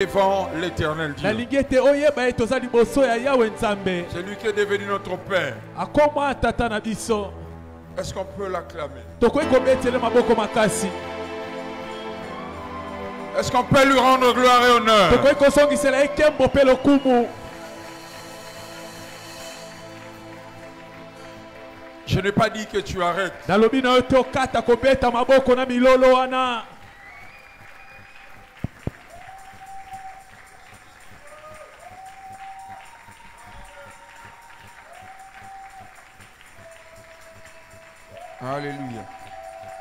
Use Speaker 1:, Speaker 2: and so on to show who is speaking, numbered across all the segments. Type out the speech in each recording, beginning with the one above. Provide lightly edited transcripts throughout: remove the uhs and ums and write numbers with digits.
Speaker 1: devant l'éternel Dieu. C'est lui qui est devenu notre Père. Est-ce qu'on peut l'acclamer? Est-ce qu'on peut lui rendre gloire et honneur? Je n'ai pas dit que tu arrêtes. Alléluia.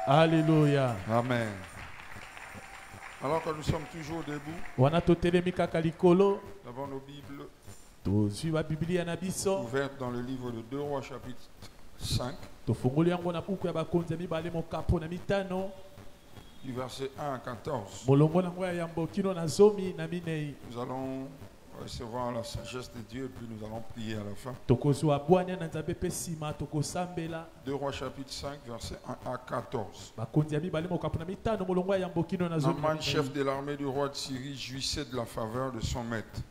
Speaker 2: Alléluia.
Speaker 1: Amen. Alors que nous sommes toujours debout, nous avons nos Bibles ouvertes dans le livre de 2 Rois chapitre 5, du verset 1 à 14. Nous allons recevoir la sagesse de Dieu et puis nous allons prier à la fin. 2 Rois chapitre 5, verset 1 à 14. Naaman, chef de l'armée du roi de Syrie, jouissait de la faveur de son maître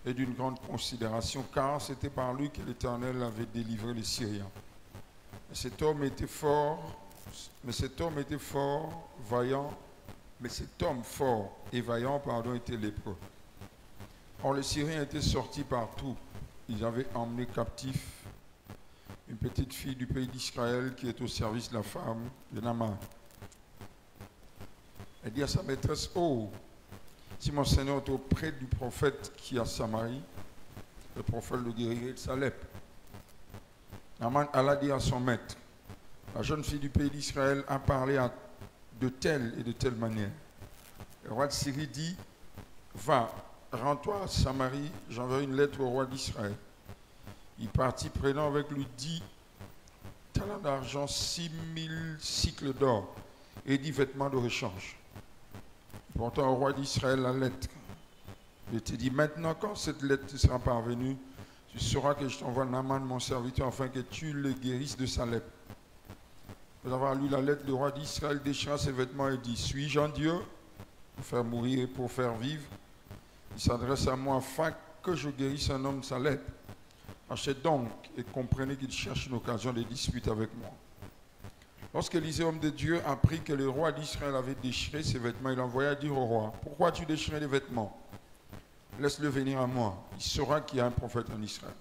Speaker 1: et d'une grande considération, car c'était par lui que l'Éternel avait délivré les Syriens. Cet homme était fort, vaillant, mais cet homme fort et vaillant, était lépreux. Or, les Syriens étaient sortis partout. Ils avaient emmené captif une petite fille du pays d'Israël qui est au service de la femme de Naaman. Elle dit à sa maîtresse: oh, si mon Seigneur est auprès du prophète qui est à Samarie, le prophète le guérirait de sa lèpre. Naaman alla dire à son maître: la jeune fille du pays d'Israël a parlé de telle et de telle manière. Le roi de Syrie dit: va, rends-toi à Samarie, j'enverrai une lettre au roi d'Israël. Il partit prenant avec lui 10 talents d'argent, 6000 cycles d'or et 10 vêtements de rechange. Portant au roi d'Israël la lettre. Il te dit: maintenant, quand cette lettre te sera parvenue, tu sauras que je t'envoie Naaman, mon serviteur, afin que tu le guérisses de sa lèpre. Après avoir lu la lettre, le roi d'Israël déchira ses vêtements et dit: suis-je en Dieu pour faire mourir et pour faire vivre? Il s'adresse à moi afin que je guérisse un homme de sa lèpre. Achetez donc et comprenez qu'il cherche une occasion de dispute avec moi. Lorsque Élisée, homme de Dieu, apprit que le roi d'Israël avait déchiré ses vêtements, il envoya dire au roi: pourquoi as-tu déchiré les vêtements? Laisse-le venir à moi. Il saura qu'il y a un prophète en Israël.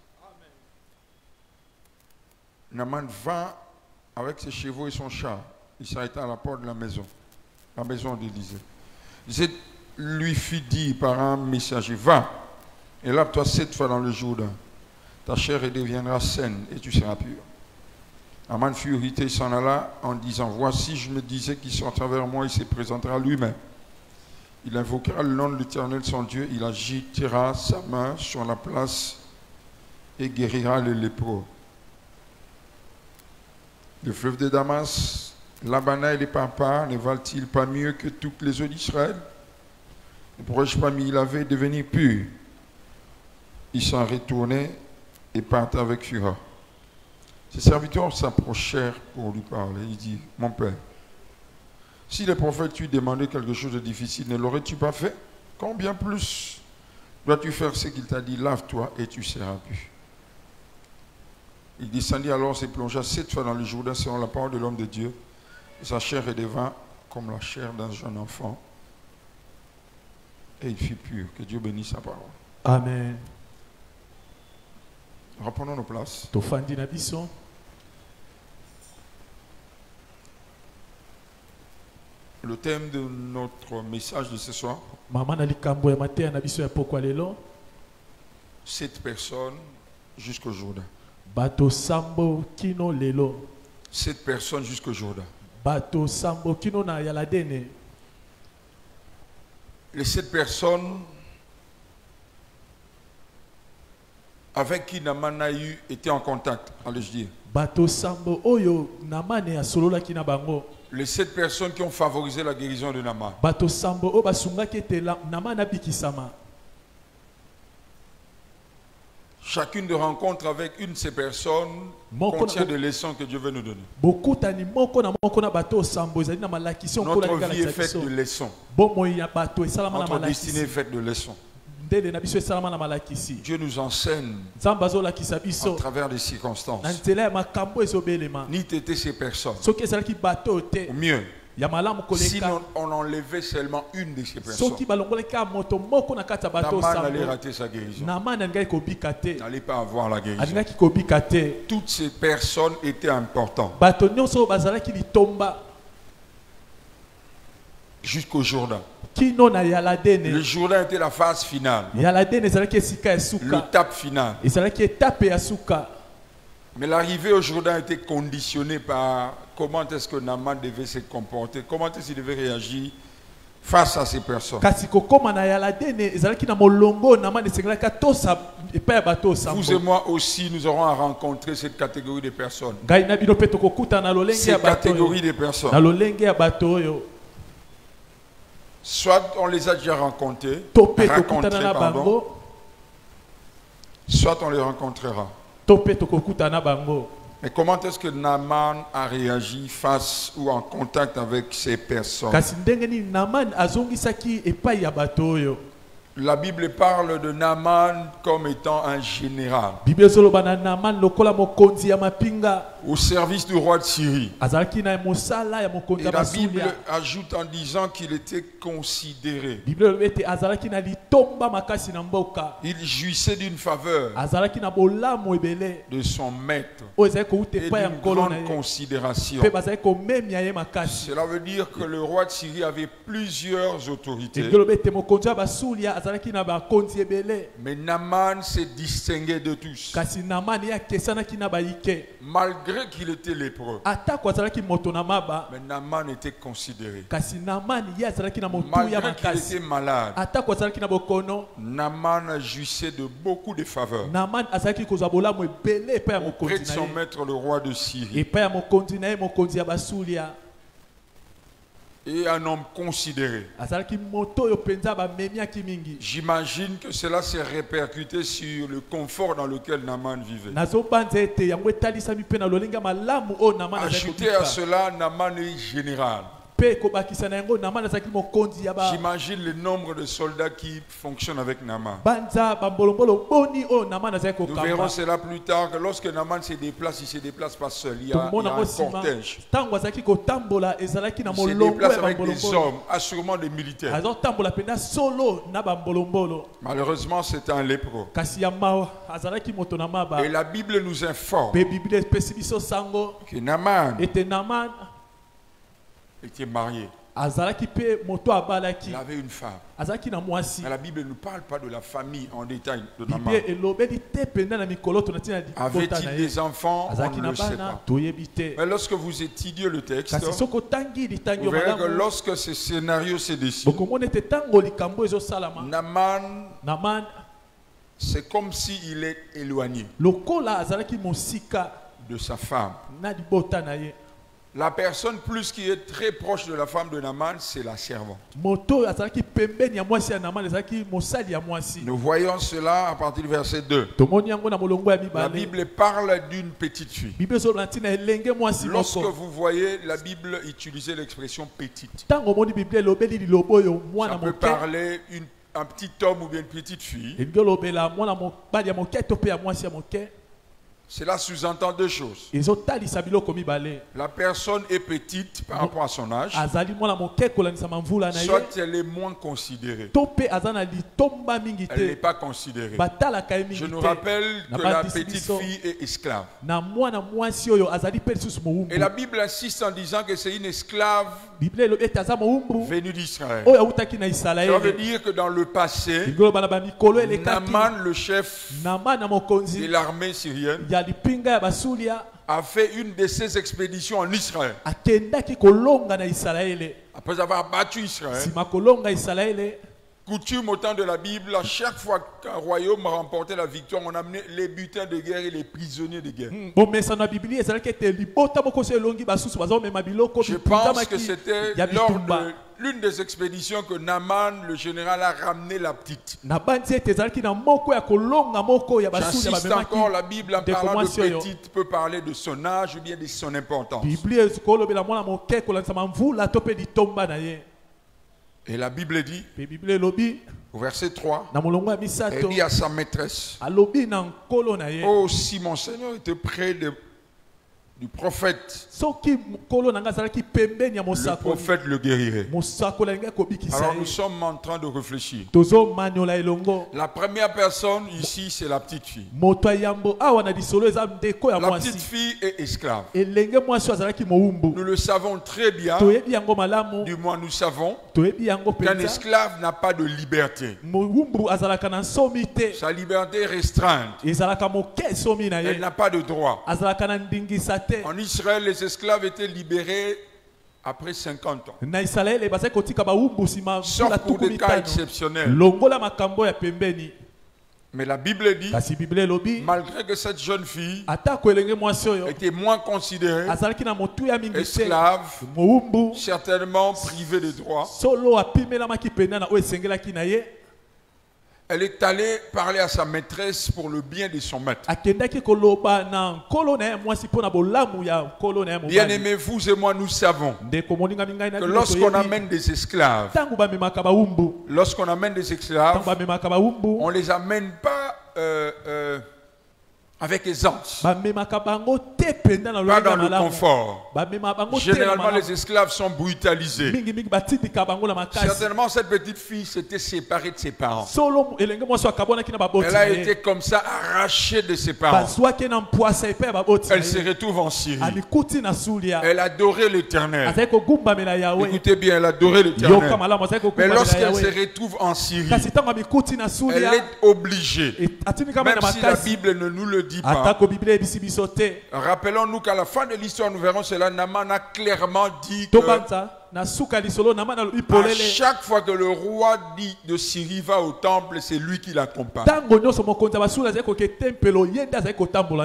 Speaker 1: Naaman va avec ses chevaux et son char. Il s'arrêta à la porte de la maison d'Élisée. Élisée lui fit dire par un messager: va et lave-toi 7 fois dans le Jourdain. Ta chair deviendra saine et tu seras pur. Naaman fut irrité et s'en alla en disant: voici, je me disais qu'il sortira vers moi, il se présentera lui-même. Il invoquera le nom de l'Éternel son Dieu, il agitera sa main sur la place et guérira les lépreux. Le fleuve de Damas, l'Abana et les Papas ne valent-ils pas mieux que toutes les eaux d'Israël? Ne pourrais-je pas m'y laver et devenir pur? Ils s'en retournaient et partaient avec fureur. Ses serviteurs s'approchèrent pour lui parler. Il dit: mon père, si le prophète t'eût demandé quelque chose de difficile, ne l'aurais-tu pas fait? Combien plus dois-tu faire ce qu'il t'a dit? Lave-toi et tu seras pur. Il descendit alors, se plongea 7 fois dans le Jourdain selon la parole de l'homme de Dieu. Et sa chair redevint comme la chair d'un jeune enfant. Et il fut pur. Que Dieu bénisse sa parole.
Speaker 2: Amen.
Speaker 1: Reprenons nos places. Le thème de notre message de ce soir: 7 personnes jusqu'au Jourdain. 7 personnes jusqu'au Jourdain. Les 7 personnes avec qui Naaman a été en contact, allez-je dire. Les 7 personnes qui ont favorisé la guérison de Naaman. Chacune de rencontres avec une de ces personnes contient des leçons que Dieu veut nous donner. Notre vie est faite de leçons. Notre destinée est faite de leçons. Dieu nous enseigne à travers des circonstances. Ni t'étais ces personnes. Ou mieux, si on enlevait seulement une de ces personnes, Naaman allait rater sa guérison. N'allait pas avoir la guérison. Toutes ces personnes étaient importantes. Jusqu'au Jourdain. Le Jourdain était la phase finale. L'étape finale. Mais l'arrivée au Jourdain était conditionnée par comment est-ce que Naaman devait se comporter, comment est-ce qu'il devait réagir face à ces personnes. Vous et moi aussi, nous aurons à rencontrer cette catégorie de personnes. Cette catégorie de personnes. Soit on les a déjà rencontrés, pardon, soit on les rencontrera. Mais comment est-ce que Naaman a réagi face ou en contact avec ces personnes? La Bible parle de Naaman comme étant un général au service du roi de Syrie. Et la Bible ajoute en disant qu'il était considéré. Il jouissait d'une faveur de son maître et d'une grande considération. Cela veut dire que le roi de Syrie avait plusieurs autorités. Mais Naaman s'est distingué de tous. Malgré qu'il était lépreux, mais Naaman était considéré. Malgré qu'il était malade, Naaman jouissait de beaucoup de faveurs auprès de son maître, le roi de Syrie. Et un homme considéré. J'imagine que cela s'est répercuté sur le confort dans lequel Naaman vivait. Ajoutez à cela, Naaman est général. J'imagine le nombre de soldats qui fonctionnent avec Naaman. Nous verrons cela plus tard, que lorsque Naaman se déplace, il ne se déplace pas seul. Il y a un cortège. Il se déplace avec des hommes, assurément des militaires. Malheureusement, c'est un lépreux. Et la Bible nous informe que Naaman était marié. Il avait une femme. Mais la Bible ne nous parle pas de la famille en détail de Naaman. Avait-il des enfants? On ne le sait pas. Mais lorsque vous étudiez le texte, vous verrez que lorsque ce scénario s'est dessiné, Naaman, c'est comme s'il est éloigné de sa femme. La personne plus qui est très proche de la femme de Naaman, c'est la servante. Nous voyons cela à partir du verset 2. La Bible parle d'une petite fille. Lorsque vous voyez la Bible utiliser l'expression petite, ça peut parler un petit homme ou bien une petite fille. Cela sous-entend deux choses. La personne est petite par rapport à son âge, soit elle est moins considérée. Elle n'est pas considérée. Je nous rappelle que la petite fille est esclave. Et la Bible insiste en disant que c'est une esclave venue d'Israël. Ça veut dire que dans le passé, Naaman, le chef de l'armée syrienne, a fait une de ses expéditions en Israël. Après avoir battu Israël, coutume au temps de la Bible, à chaque fois qu'un royaume remportait la victoire, on amenait les butins de guerre et les prisonniers de guerre. Je pense que c'était lors de l'une des expéditions que Naaman, le général, a ramené la petite. J'insiste encore, la Bible en parlant de petite peut parler de son âge ou bien de son importance. Et la Bible dit, au verset 3, elle dit à sa maîtresse, oh, si mon Seigneur était près du prophète, le prophète le guérirait. Alors nous sommes en train de réfléchir. La première personne ici, c'est la petite fille. La petite fille est esclave. Nous le savons très bien. Du moins nous savons qu'un esclave n'a pas de liberté. Sa liberté est restreinte. Elle n'a pas de droit. En Israël, les esclaves étaient libérés après 50 ans. Sauf pour des cas exceptionnels. Mais la Bible dit, malgré que cette jeune fille était moins considérée, esclave, certainement privée de droits, elle est allée parler à sa maîtresse pour le bien de son maître. Bien aimés, vous et moi, nous savons que lorsqu'on amène des esclaves, on ne les amène pas avec aisance, pas dans le confort. Généralement, les esclaves sont brutalisés. Certainement, cette petite fille s'était séparée de ses parents. Elle a été comme ça arrachée de ses parents. Elle se retrouve en Syrie. Elle adorait l'Éternel. Écoutez bien, elle adorait l'Éternel. Mais lorsqu'elle se retrouve en Syrie, elle est obligée, même si la Bible ne nous le dit pas. Rappelons-nous qu'à la fin de l'histoire, nous verrons cela. Naaman a clairement dit que à chaque fois que le roi dit de Syrie va au temple, c'est lui qui l'accompagne.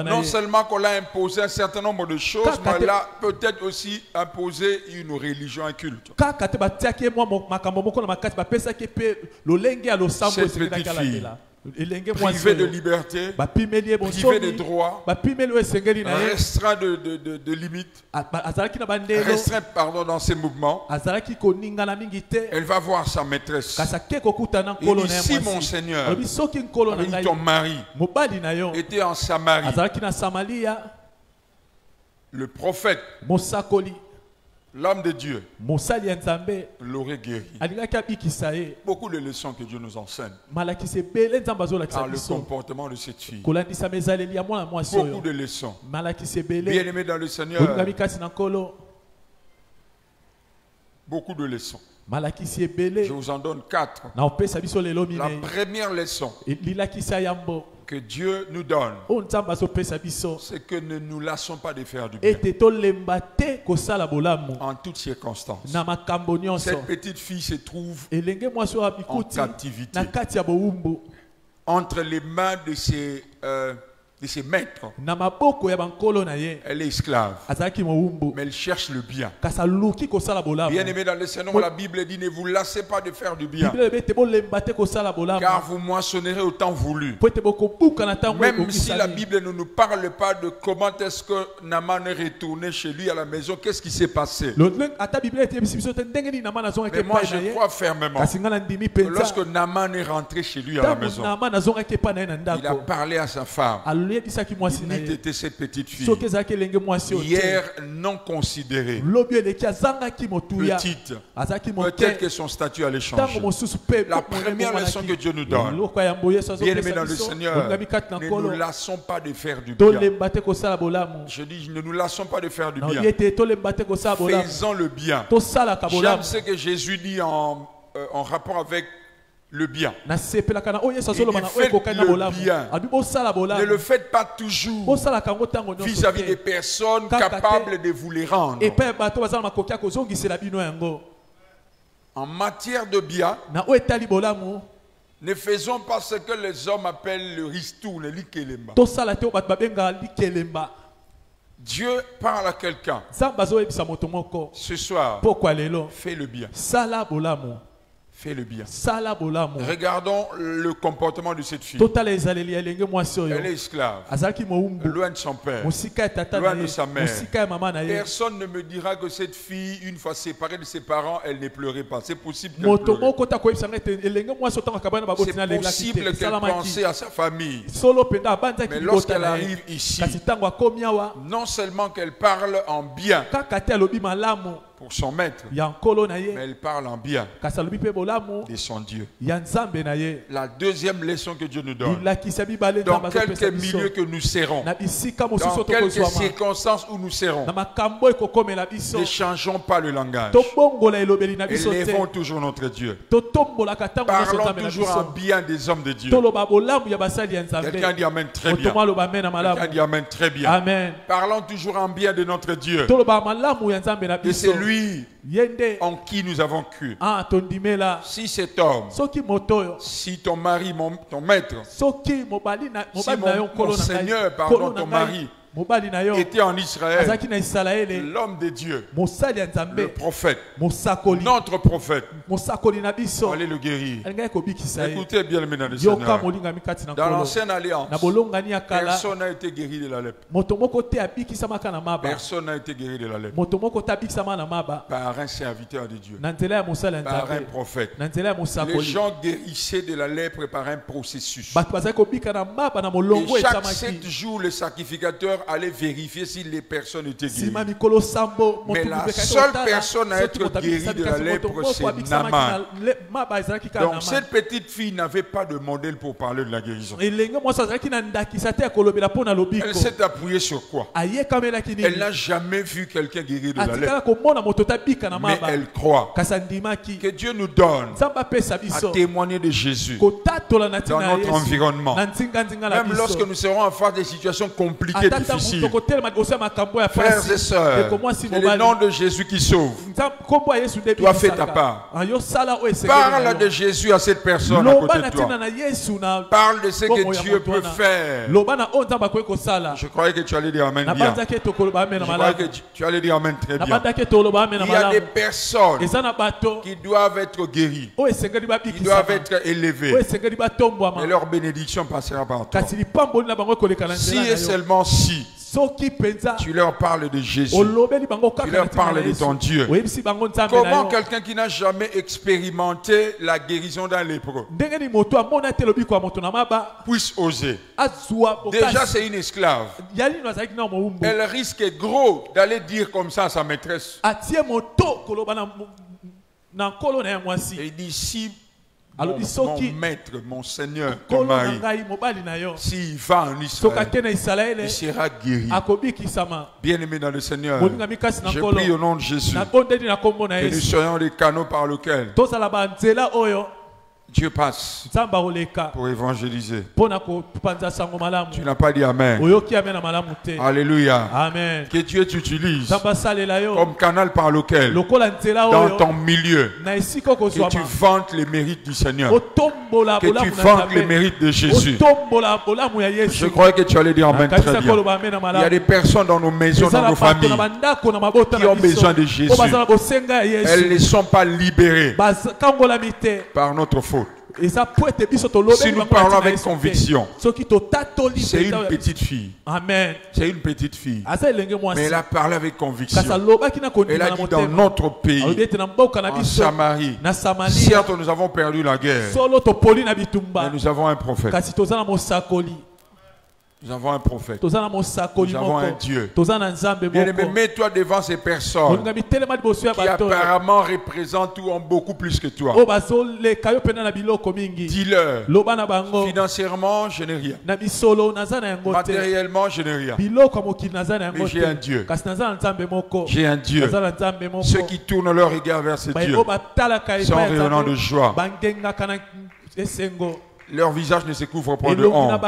Speaker 1: Non seulement qu'on l'a imposé un certain nombre de choses, mais elle a peut-être aussi imposé une religion, un culte. Cette petite fille, privé de liberté, privé de droits, restreint de limites, restreint dans ses mouvements. Elle va voir sa maîtresse. Il dit, si mon Seigneur, ton mari, était en Samarie, le prophète, l'homme de Dieu l'aurait guéri. Beaucoup de leçons que Dieu nous enseigne par le comportement de cette fille. Beaucoup de leçons. Bien aimé dans le Seigneur, beaucoup de leçons. Je vous en donne 4. La première leçon que Dieu nous donne, c'est que ne nous lassons pas de faire du bien en toutes circonstances. Cette petite fille se trouve en captivité entre les mains de ses maîtres. Elle est esclave, mais elle cherche le bien. Bien aimé dans le Seigneur, la Bible dit, ne vous lassez pas de faire du bien, car vous moissonnerez au temps voulu. Même si la Bible ne nous parle pas de comment est-ce que Naaman est retourné chez lui à la maison, qu'est-ce qui s'est passé. Mais moi je crois fermement que lorsque Naaman est rentré chez lui à la maison, il a parlé à sa femme. Il était cette petite fille, hier non considérée, petite, peut-être que son statut allait changer. La première leçon que Dieu nous donne, bien aimé dans le Seigneur, ne nous lassons pas de faire du bien. Je dis, ne nous lassons pas de faire du bien. Faisons le bien. J'aime ce que Jésus dit en rapport avec le bien. Il dit, faites le bien. Ne le faites pas toujours vis-à-vis des personnes capables de vous les rendre. En matière de bien,
Speaker 2: na oyo etali bolamu
Speaker 1: ne faisons pas ce que les hommes appellent le ristourne, le likelemba.
Speaker 2: tosala te oyo bato babengaka likelemba.
Speaker 1: Dieu parle à quelqu'un.
Speaker 2: nzambe azoyebisa moto moko
Speaker 1: Ce soir,
Speaker 2: pokwa lelo
Speaker 1: fais le bien.
Speaker 2: sala bolamu
Speaker 1: Fais le bien.
Speaker 2: sala bolamu.
Speaker 1: Regardons le comportement de cette fille.
Speaker 2: totala ezaleli ya elenge mwasi oyo
Speaker 1: Elle est esclave,
Speaker 2: azalaki mowumbu
Speaker 1: loin de son père.
Speaker 2: mosika ya tata
Speaker 1: Loin
Speaker 2: na
Speaker 1: de
Speaker 2: ye
Speaker 1: sa mère.
Speaker 2: mosika ya mama na ye.
Speaker 1: Personne ne me dira que cette fille, une fois séparée de ses parents, elle ne pleurait pas. C'est possible qu'elle
Speaker 2: moto
Speaker 1: pleurait.
Speaker 2: moko takoyebisanga ete elenge mwasi otangaka bana baboti
Speaker 1: C'est
Speaker 2: na lelaki
Speaker 1: possible
Speaker 2: te
Speaker 1: qu'elle
Speaker 2: esalamaki
Speaker 1: pensait à sa famille.
Speaker 2: solo mpenza abanzaki
Speaker 1: Mais
Speaker 2: libota
Speaker 1: lorsqu'elle
Speaker 2: na ye
Speaker 1: arrive ici,
Speaker 2: kasi ntango akomi awa
Speaker 1: non seulement qu'elle parle en bien
Speaker 2: kaka te alobi malamu
Speaker 1: pour son maître,
Speaker 2: ya nkolo na ye
Speaker 1: mais elle parle en bien
Speaker 2: kasi alobi mpe bolamu
Speaker 1: de son Dieu.
Speaker 2: ya nzambe na ye.
Speaker 1: La deuxième leçon que Dieu nous donne,
Speaker 2: bilakisa mibale
Speaker 1: dans
Speaker 2: nzambe
Speaker 1: quelques
Speaker 2: azopesa biso
Speaker 1: milieux que nous serons,
Speaker 2: na bisika mosusu
Speaker 1: dans quelques
Speaker 2: tokozwama
Speaker 1: circonstances où nous serons,
Speaker 2: na makambo ekokomela biso
Speaker 1: ne changeons pas le langage.
Speaker 2: tobongola elobeli na biso
Speaker 1: Élevons
Speaker 2: te
Speaker 1: toujours notre Dieu.
Speaker 2: totombolaka ntango nyonso
Speaker 1: Parlons
Speaker 2: nzambe na
Speaker 1: toujours en
Speaker 2: biso
Speaker 1: bien des hommes de Dieu.
Speaker 2: toloba bolamu ya basali ya nzambe.
Speaker 1: Quelqu'un dit Amen très
Speaker 2: moto
Speaker 1: bien.
Speaker 2: mo aloba amen na
Speaker 1: Quelqu'un
Speaker 2: malamu.
Speaker 1: dit Amen très bien.
Speaker 2: Amen.
Speaker 1: Parlons toujours en bien de notre Dieu.
Speaker 2: toloba malamu ya nzambe na
Speaker 1: Et
Speaker 2: biso
Speaker 1: c'est lui
Speaker 2: yende
Speaker 1: en qui nous avons cru.
Speaker 2: tondimela
Speaker 1: Si cet homme,
Speaker 2: soki moto oyo
Speaker 1: si ton mari, ton maître,
Speaker 2: soki mobali na
Speaker 1: si
Speaker 2: yo
Speaker 1: mon
Speaker 2: nkolo na ngai
Speaker 1: Seigneur, pardon,
Speaker 2: nkolo na
Speaker 1: ton
Speaker 2: ngai,
Speaker 1: mari,
Speaker 2: mobali na yo
Speaker 1: était en Israël,
Speaker 2: azalaki na isalaele
Speaker 1: l'homme de Dieu,
Speaker 2: mosali ya
Speaker 1: le
Speaker 2: nzambe
Speaker 1: prophète,
Speaker 2: mosakoli
Speaker 1: notre prophète,
Speaker 2: mosakoli na biso
Speaker 1: allez le guérir.
Speaker 2: alingaki kobikisa ye.
Speaker 1: Écoutez bien le ménage de
Speaker 2: yoka
Speaker 1: Seigneur.
Speaker 2: molingami kati na
Speaker 1: Dans
Speaker 2: nkolo
Speaker 1: l'ancienne alliance,
Speaker 2: na bolongani ya kala
Speaker 1: personne n'a été guéri de la lèpre.
Speaker 2: moto moko te abikisamaka na maba
Speaker 1: Personne n'a été guéri de la lèpre.
Speaker 2: moto moko te abikisama na maba
Speaker 1: Par un serviteur de Dieu,
Speaker 2: na nzela ya mosali ya
Speaker 1: par un
Speaker 2: nzambe
Speaker 1: prophète.
Speaker 2: na nzela ya
Speaker 1: Les
Speaker 2: mosakoli.
Speaker 1: gens guérissaient de la lèpre par un processus.
Speaker 2: bato bazali kobika na maba na
Speaker 1: Et
Speaker 2: molongo
Speaker 1: chaque
Speaker 2: esamaki
Speaker 1: 7 jours, le sacrificateur allait vérifier si les personnes étaient guéries.
Speaker 2: nsima mikolo sambo
Speaker 1: Mais
Speaker 2: moto
Speaker 1: la
Speaker 2: mobekaki
Speaker 1: seule
Speaker 2: kotala,
Speaker 1: personne à
Speaker 2: soki
Speaker 1: être
Speaker 2: moto abikisa
Speaker 1: guérie de la
Speaker 2: bikasi, moto
Speaker 1: lèpre,
Speaker 2: moko
Speaker 1: c'est
Speaker 2: abikisamaki
Speaker 1: Naaman.
Speaker 2: na maba ezalaki kaka
Speaker 1: Donc
Speaker 2: na
Speaker 1: cette petite fille n'avait pas de modèle pour parler de la guérison.
Speaker 2: elenge mwasi azalaki na ndakisa te ya kolobela mpo na lobiko
Speaker 1: Elle s'est appuyée sur quoi?
Speaker 2: ayekamelaki
Speaker 1: Elle
Speaker 2: nini
Speaker 1: n'a jamais vu quelqu'un guéri de la lèpre.
Speaker 2: atikala komona moto tabika na
Speaker 1: Mais
Speaker 2: maba
Speaker 1: elle croit
Speaker 2: kasi andimaki
Speaker 1: que Dieu nous donne
Speaker 2: nzambe apesa
Speaker 1: à
Speaker 2: biso
Speaker 1: témoigner de Jésus
Speaker 2: kotatola na
Speaker 1: dans
Speaker 2: ntina ya
Speaker 1: notre
Speaker 2: Yesu
Speaker 1: environnement.
Speaker 2: na nzinga na
Speaker 1: Même lorsque
Speaker 2: biso
Speaker 1: nous serons en face des situations compliquées,
Speaker 2: ata ntango
Speaker 1: difficiles.
Speaker 2: tokotelema liboso ya makambo ya
Speaker 1: Frères et
Speaker 2: pasi
Speaker 1: sœurs,
Speaker 2: ndeko mwasi
Speaker 1: c'est le nom
Speaker 2: mobali
Speaker 1: de Jésus qui sauve.
Speaker 2: nkombo ya yesu nde
Speaker 1: Toi, fais ta
Speaker 2: ebikisaka.
Speaker 1: part.
Speaker 2: Yo sala oyo esengeli na
Speaker 1: Parle
Speaker 2: yo.
Speaker 1: de Jésus à cette personne à
Speaker 2: loba
Speaker 1: côté
Speaker 2: na
Speaker 1: de
Speaker 2: ntina
Speaker 1: toi.
Speaker 2: na yesu na
Speaker 1: Parle de ce
Speaker 2: bongo
Speaker 1: que
Speaker 2: ya
Speaker 1: Dieu
Speaker 2: moto
Speaker 1: peut
Speaker 2: wana.
Speaker 1: faire.
Speaker 2: loba na oyo nzambe akoki kosala
Speaker 1: Je croyais que tu allais dire Amen bien.
Speaker 2: nabanzaki ete okoloba ame na
Speaker 1: Je croyais
Speaker 2: malamu
Speaker 1: que tu allais dire Amen très bien.
Speaker 2: nabandaki ete oloba ame na
Speaker 1: Il y a des
Speaker 2: malamu
Speaker 1: personnes
Speaker 2: eza na bato
Speaker 1: qui doivent être guéries,
Speaker 2: oyo esengeli
Speaker 1: qui doivent
Speaker 2: babikisama
Speaker 1: être
Speaker 2: oyo
Speaker 1: élevées.
Speaker 2: esengeli
Speaker 1: Et
Speaker 2: batombwama
Speaker 1: leur bénédiction passera par toi.
Speaker 2: kasi lipamboli na bango ekoleka na
Speaker 1: Si
Speaker 2: nzela
Speaker 1: et
Speaker 2: na yo
Speaker 1: seulement si
Speaker 2: soki mpenza
Speaker 1: tu leur parles de Jésus,
Speaker 2: olobeli bango
Speaker 1: tu
Speaker 2: kaka
Speaker 1: leur
Speaker 2: na ntina
Speaker 1: parles
Speaker 2: na
Speaker 1: de
Speaker 2: yesu
Speaker 1: ton Dieu.
Speaker 2: oyebisi bango nzambe na
Speaker 1: Comment
Speaker 2: yo
Speaker 1: quelqu'un qui n'a jamais expérimenté la guérison d'un lépreux
Speaker 2: ndenge ni moto amona te lobiko ya moto na maba
Speaker 1: puisse oser?
Speaker 2: azwa
Speaker 1: Déjà,
Speaker 2: bokasi
Speaker 1: c'est une esclave.
Speaker 2: yali no azalaki na mowumbu
Speaker 1: Elle risque gros d'aller dire comme ça à sa maîtresse.
Speaker 2: atie moto koloba na nkolo na ye mwasi
Speaker 1: Et il dit, si
Speaker 2: alobi
Speaker 1: mon
Speaker 2: soki
Speaker 1: maître, mon Seigneur, ton
Speaker 2: nkolo na
Speaker 1: mari,
Speaker 2: ngai mobali na yo
Speaker 1: s'il va en
Speaker 2: soki
Speaker 1: Israël,
Speaker 2: ake na isalaele
Speaker 1: il sera guéri.
Speaker 2: akobikisama
Speaker 1: Bien-aimé dans le Seigneur,
Speaker 2: molingami kasi na
Speaker 1: je
Speaker 2: nkolo
Speaker 1: prie au nom de Jésus
Speaker 2: nabondeli na nkombo na
Speaker 1: que nous
Speaker 2: yesu
Speaker 1: soyons les canaux par lesquels
Speaker 2: tozala banzela oyo
Speaker 1: Dieu passe
Speaker 2: nzambe akoleka
Speaker 1: pour évangéliser.
Speaker 2: mpo na kopanza sango malamu
Speaker 1: Tu n'as pas dit Amen.
Speaker 2: oyoki ame na malamu te
Speaker 1: Alléluia.
Speaker 2: amen
Speaker 1: Que Dieu t'utilise
Speaker 2: nzambe asalela yo
Speaker 1: comme canal par lequel,
Speaker 2: lokola nzela
Speaker 1: dans
Speaker 2: oyo
Speaker 1: ton milieu,
Speaker 2: na esika
Speaker 1: que tu
Speaker 2: okozwama
Speaker 1: vantes les mérites du Seigneur,
Speaker 2: otombola
Speaker 1: que tu
Speaker 2: bolamu na
Speaker 1: vantes les
Speaker 2: nzambe
Speaker 1: mérites de Jésus.
Speaker 2: otombola bolamu ya
Speaker 1: Je
Speaker 2: yesu
Speaker 1: croyais que tu allais dire Amen très
Speaker 2: nakanisa
Speaker 1: bien.
Speaker 2: koloba ame na
Speaker 1: Il y a
Speaker 2: malamu
Speaker 1: des personnes dans nos maisons,
Speaker 2: eza
Speaker 1: dans
Speaker 2: na
Speaker 1: nos
Speaker 2: bato
Speaker 1: familles,
Speaker 2: na bandako na mabota
Speaker 1: qui
Speaker 2: na
Speaker 1: ont besoin de Jésus.
Speaker 2: oyo baza na bosenga ya
Speaker 1: elles
Speaker 2: yesu
Speaker 1: ne sont pas libérées
Speaker 2: bakangolami te
Speaker 1: par notre faute.
Speaker 2: eza po ete biso
Speaker 1: Si
Speaker 2: tolobeli
Speaker 1: nous
Speaker 2: bango
Speaker 1: parlons
Speaker 2: na ntina
Speaker 1: avec
Speaker 2: Yesu te.
Speaker 1: conviction,
Speaker 2: soki totatoli
Speaker 1: c'est
Speaker 2: mpenza
Speaker 1: une
Speaker 2: oyo ya biso.
Speaker 1: petite fille.
Speaker 2: amen
Speaker 1: C'est une petite fille.
Speaker 2: aza elenge
Speaker 1: Mais
Speaker 2: mwasi
Speaker 1: elle a parlé avec
Speaker 2: kasi
Speaker 1: conviction.
Speaker 2: alobaki na
Speaker 1: Elle
Speaker 2: kondima
Speaker 1: a
Speaker 2: na
Speaker 1: dit dans
Speaker 2: motema
Speaker 1: notre
Speaker 2: alobi
Speaker 1: pays,
Speaker 2: ete na mboka na
Speaker 1: en
Speaker 2: biso
Speaker 1: Samarie,
Speaker 2: na samaria
Speaker 1: certes nous avons perdu la guerre,
Speaker 2: solo topoli na
Speaker 1: mais
Speaker 2: bitumba
Speaker 1: nous avons un prophète.
Speaker 2: kasi toza na mosakoli
Speaker 1: Nous avons un prophète.
Speaker 2: toza na mosakoli
Speaker 1: Nous avons un
Speaker 2: moko
Speaker 1: Dieu.
Speaker 2: toza na nzambe
Speaker 1: Bien-aimé,
Speaker 2: moko
Speaker 1: mets-toi devant ces personnes
Speaker 2: molingami telema liboso ya
Speaker 1: qui
Speaker 2: bato oyo,
Speaker 1: apparemment représentent ou ont beaucoup plus que toi.
Speaker 2: oyo bazoleka yo mpena na biloko mingi
Speaker 1: Dis-leur,
Speaker 2: loba na bango
Speaker 1: financièrement, je n'ai rien.
Speaker 2: na bisolo naza na yango te
Speaker 1: Matériellement, je n'ai rien.
Speaker 2: biloko ya mokili naza na yango
Speaker 1: Mais j'ai un Dieu.
Speaker 2: te kasi naza na nzambe moko
Speaker 1: J'ai un Dieu.
Speaker 2: naza na nzambe moko
Speaker 1: Ceux qui tournent leur regard vers ce
Speaker 2: baye
Speaker 1: Dieu
Speaker 2: oyo batalaka
Speaker 1: sont
Speaker 2: epai ya
Speaker 1: rayonnants de
Speaker 2: nzambe
Speaker 1: joie.
Speaker 2: bangengaka na esengo
Speaker 1: Leur visage ne se couvre pas de honte.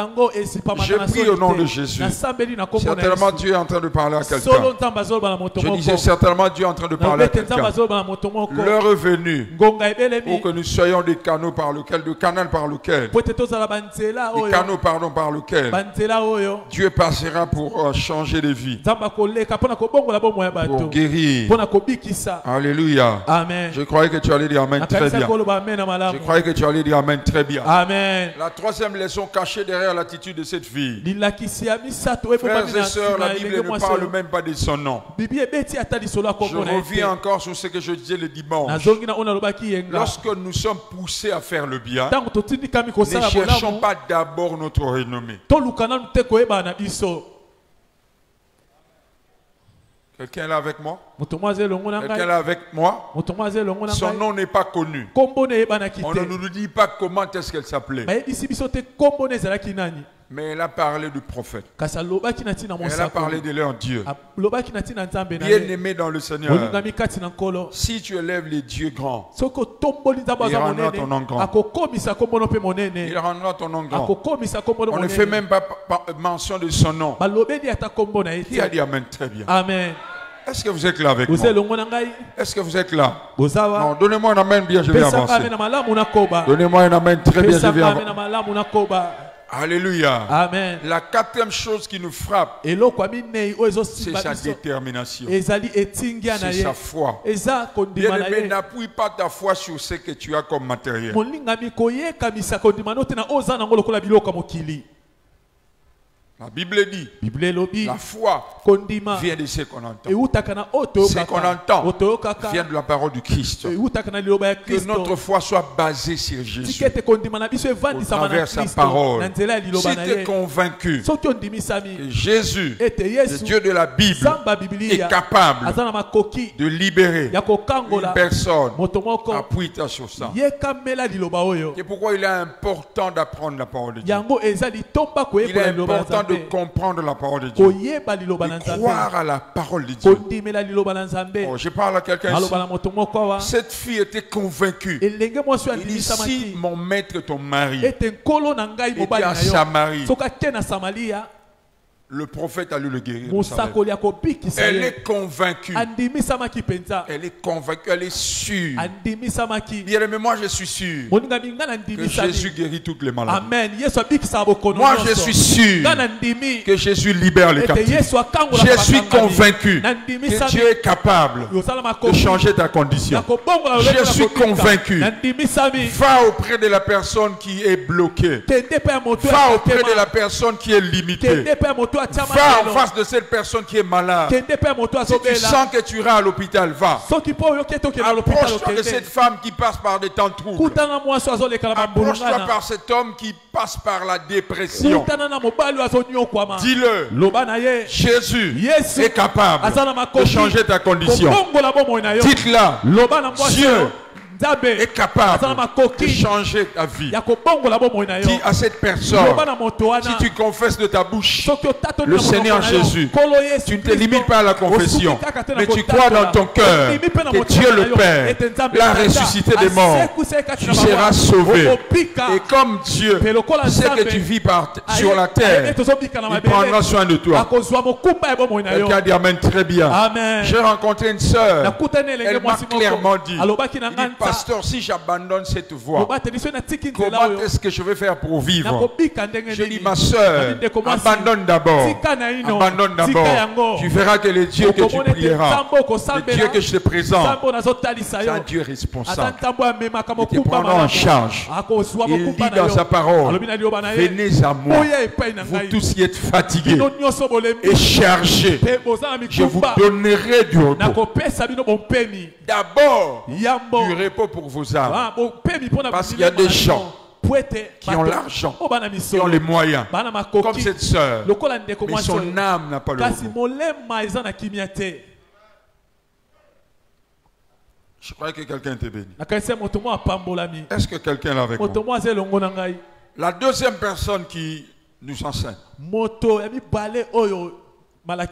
Speaker 1: Je prie au nom de Jésus. Certainement Dieu est en train de parler à quelqu'un. Je disais certainement Dieu est en train de parler à quelqu'un. L'heure est venue pour que nous soyons des canaux par lequel, des canaux par lequel, par lequel Dieu passera pour changer des vies, pour guérir. Alléluia.
Speaker 2: Amen.
Speaker 1: Je croyais que tu allais dire Amen très bien. Je croyais que tu allais dire Amen très bien.
Speaker 2: Amen.
Speaker 1: La troisième leçon cachée derrière l'attitude de cette fille. Frères et sœurs, la Bible ne parle même pas de son nom. Je reviens encore sur ce que je disais le dimanche. Lorsque nous sommes poussés à faire le bien, ne cherchons pas d'abord notre renommée. Quelqu'un est là avec moi? Quelqu'un est là avec moi? Son nom n'est pas connu. On ne nous dit pas comment est-ce qu'elle s'appelait. Mais elle a parlé du prophète. Elle a parlé de leur Dieu. Bien-aimé dans le Seigneur, si tu élèves les dieux grands, il rendra ton nom grand. Il rendra ton nom grand. On ne fait même pas mention de son nom. Qui a dit Amen très bien?
Speaker 2: Amen.
Speaker 1: Est-ce que vous êtes là avec moi? Est-ce que vous êtes là? Non, donnez-moi un amen bien, je vais avancer. Donnez-moi un amen très bien, je vais avancer. Alléluia.
Speaker 2: Amen.
Speaker 1: La quatrième chose qui nous frappe, c'est sa détermination. C'est sa foi. Bien-aimé, n'appuie pas ta foi sur ce que tu as comme matériel. La Bible dit, la foi vient de ce qu'on entend. Ce qu'on entend vient de la parole du Christ. Que notre foi soit basée sur Jésus, au travers sa parole. Si tu es convaincu que Jésus, le Dieu de la Bible, est capable de libérer une personne, appuie-toi sur ça. C'est pourquoi il est important d'apprendre la parole de Dieu. Il est important de comprendre la parole de Dieu, de croire à la parole de Dieu. Oh, je parle à quelqu'un ici. Cette fille était convaincue. Il dit, si mon maître, ton mari, était à Samarie, le prophète allait le guérir. Elle est convaincue. Elle est convaincue, elle est sûre. Bien aimé, moi je suis sûr que Jésus guérit toutes les maladies. Moi je suis sûr que Jésus libère les captifs. Je suis convaincu que Dieu est capable de changer ta condition. Je suis convaincu. Va auprès de la personne qui est bloquée. Va auprès de la personne qui est limitée. Va en face de cette personne qui est malade. Si tu sens que tu iras à l'hôpital, va. Approche-toi de cette femme qui passe par des temps troubles. Approche-toi par cet homme qui passe par la dépression. Dis-le, Jésus est capable de changer ta condition. Dites-la, Dieu est capable de changer ta vie. Dis à cette personne, si tu confesses de ta bouche le Seigneur Jésus, tu ne te limites pas à la confession, mais tu crois dans ton cœur que Dieu le Père l'a ressuscité des morts, tu seras sauvé. Et comme Dieu sait que tu vis sur la terre, il prendra soin de toi. Quelqu'un dit Amen très bien. J'ai rencontré une sœur, elle m'a clairement dit, pasteur, si j'abandonne cette voie, comment est-ce que je vais faire pour vivre? Je dis, ma soeur, abandonne d'abord. Abandonne d'abord. Tu verras que le Dieu que tu prieras, le Dieu que je te présente, c'est un Dieu responsable. Il te prendra en charge. Il dit dans sa parole, venez à moi, vous tous qui êtes fatigués et chargés, je vous donnerai du repos. D'abord, du repos pour vos âmes. Parce qu'il y a des gens qui ont l'argent, qui ont les moyens, comme cette sœur, mais son âme n'a pas le repos. Je crois que quelqu'un était béni. Est-ce que quelqu'un est là avec moi? La deuxième personne qui nous enseigne, la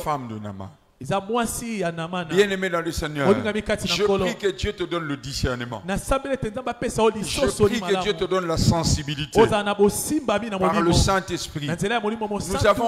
Speaker 1: femme de Naaman.
Speaker 2: eza mwasi ya Namana.
Speaker 1: Bien-aimé dans le Seigneur,
Speaker 2: Olingami kati na
Speaker 1: je
Speaker 2: nkolo.
Speaker 1: prie que Dieu te donne le discernement.
Speaker 2: Nasambele te nzambe apesa yo
Speaker 1: Je
Speaker 2: lisoso
Speaker 1: prie que Dieu te donne la sensibilité
Speaker 2: ozala na bosimbami na
Speaker 1: par le
Speaker 2: molimo
Speaker 1: Saint-Esprit.
Speaker 2: na nzela ya molimo mosantu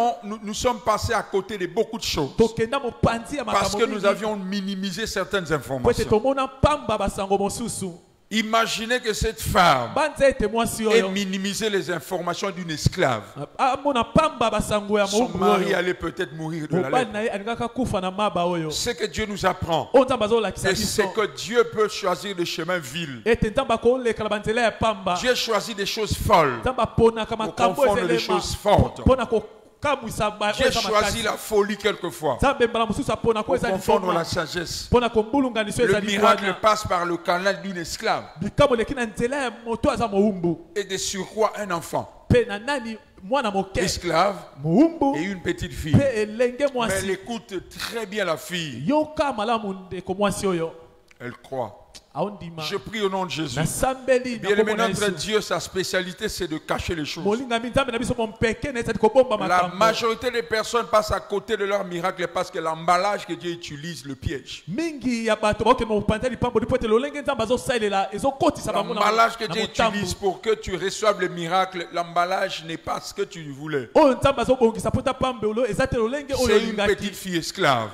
Speaker 1: Nous sommes passés à côté de beaucoup de choses
Speaker 2: tokenda mopanzi ya
Speaker 1: parce
Speaker 2: makambo
Speaker 1: que nous
Speaker 2: mingi
Speaker 1: avions minimisé certaines
Speaker 2: po ete
Speaker 1: informations.
Speaker 2: tomona pamba basango mosusu
Speaker 1: Imaginez que cette femme
Speaker 2: banza ete mwasi
Speaker 1: ait
Speaker 2: oyo
Speaker 1: minimisé les informations d'une esclave.
Speaker 2: amona pamba basango ya
Speaker 1: Son
Speaker 2: moumbu
Speaker 1: mari
Speaker 2: oyo
Speaker 1: allait peut-être mourir de la
Speaker 2: mobali
Speaker 1: lèpre.
Speaker 2: na ye alingaka kufa na maba oyo
Speaker 1: Ce que Dieu nous apprend,
Speaker 2: oyo nzambe azolakisa
Speaker 1: c'est
Speaker 2: biso
Speaker 1: que Dieu peut choisir des chemins vils.
Speaker 2: ete nzambe akolekala banzela ya pamba
Speaker 1: Dieu choisit des choses folles
Speaker 2: nzambe aponaka
Speaker 1: pour
Speaker 2: makambo
Speaker 1: confondre les choses fortes.
Speaker 2: mpona kokamwisa
Speaker 1: Dieu choisit la folie quelquefois
Speaker 2: nzambe mbala mosusu apona ko
Speaker 1: pour
Speaker 2: eza
Speaker 1: confondre la
Speaker 2: liboma
Speaker 1: sagesse.
Speaker 2: mpona kombulunganiso
Speaker 1: Le
Speaker 2: ezali
Speaker 1: miracle
Speaker 2: wana
Speaker 1: passe par le canal d'une esclave
Speaker 2: likambo eleki na nzela ya moto aza mowumbu
Speaker 1: et de surcroît un enfant.
Speaker 2: mpe na nani mwana moke
Speaker 1: Esclave
Speaker 2: mowumbu
Speaker 1: et une petite fille.
Speaker 2: mpe elenge
Speaker 1: Mais elle
Speaker 2: mwasi
Speaker 1: écoute très bien la fille.
Speaker 2: yoka malamu ndeko mwasi oyo
Speaker 1: Elle croit.
Speaker 2: aondima
Speaker 1: Je prie au nom de Jésus.
Speaker 2: nasambeli na
Speaker 1: Bien-aimé,
Speaker 2: kombo na
Speaker 1: notre
Speaker 2: Yesu
Speaker 1: Dieu, sa spécialité, c'est de cacher les choses.
Speaker 2: molingami nzambe na biso mompeke na ezali kobomba
Speaker 1: La
Speaker 2: makambo
Speaker 1: majorité des personnes passent à côté de leur miracle parce que l'emballage que Dieu utilise le piège.
Speaker 2: mingi ya bato bakokende mopanzi ya lipamboli po ete lolenge nzambe azosalela ezokotisa bango na
Speaker 1: L'emballage que
Speaker 2: na
Speaker 1: Dieu
Speaker 2: motambu
Speaker 1: utilise pour que tu reçoives le miracle, l'emballage n'est pas ce que tu voulais.
Speaker 2: oyo nzambe azobongisa po ata pambelo eza te lolenge oyo
Speaker 1: C'est une
Speaker 2: olingaki
Speaker 1: petite fille esclave.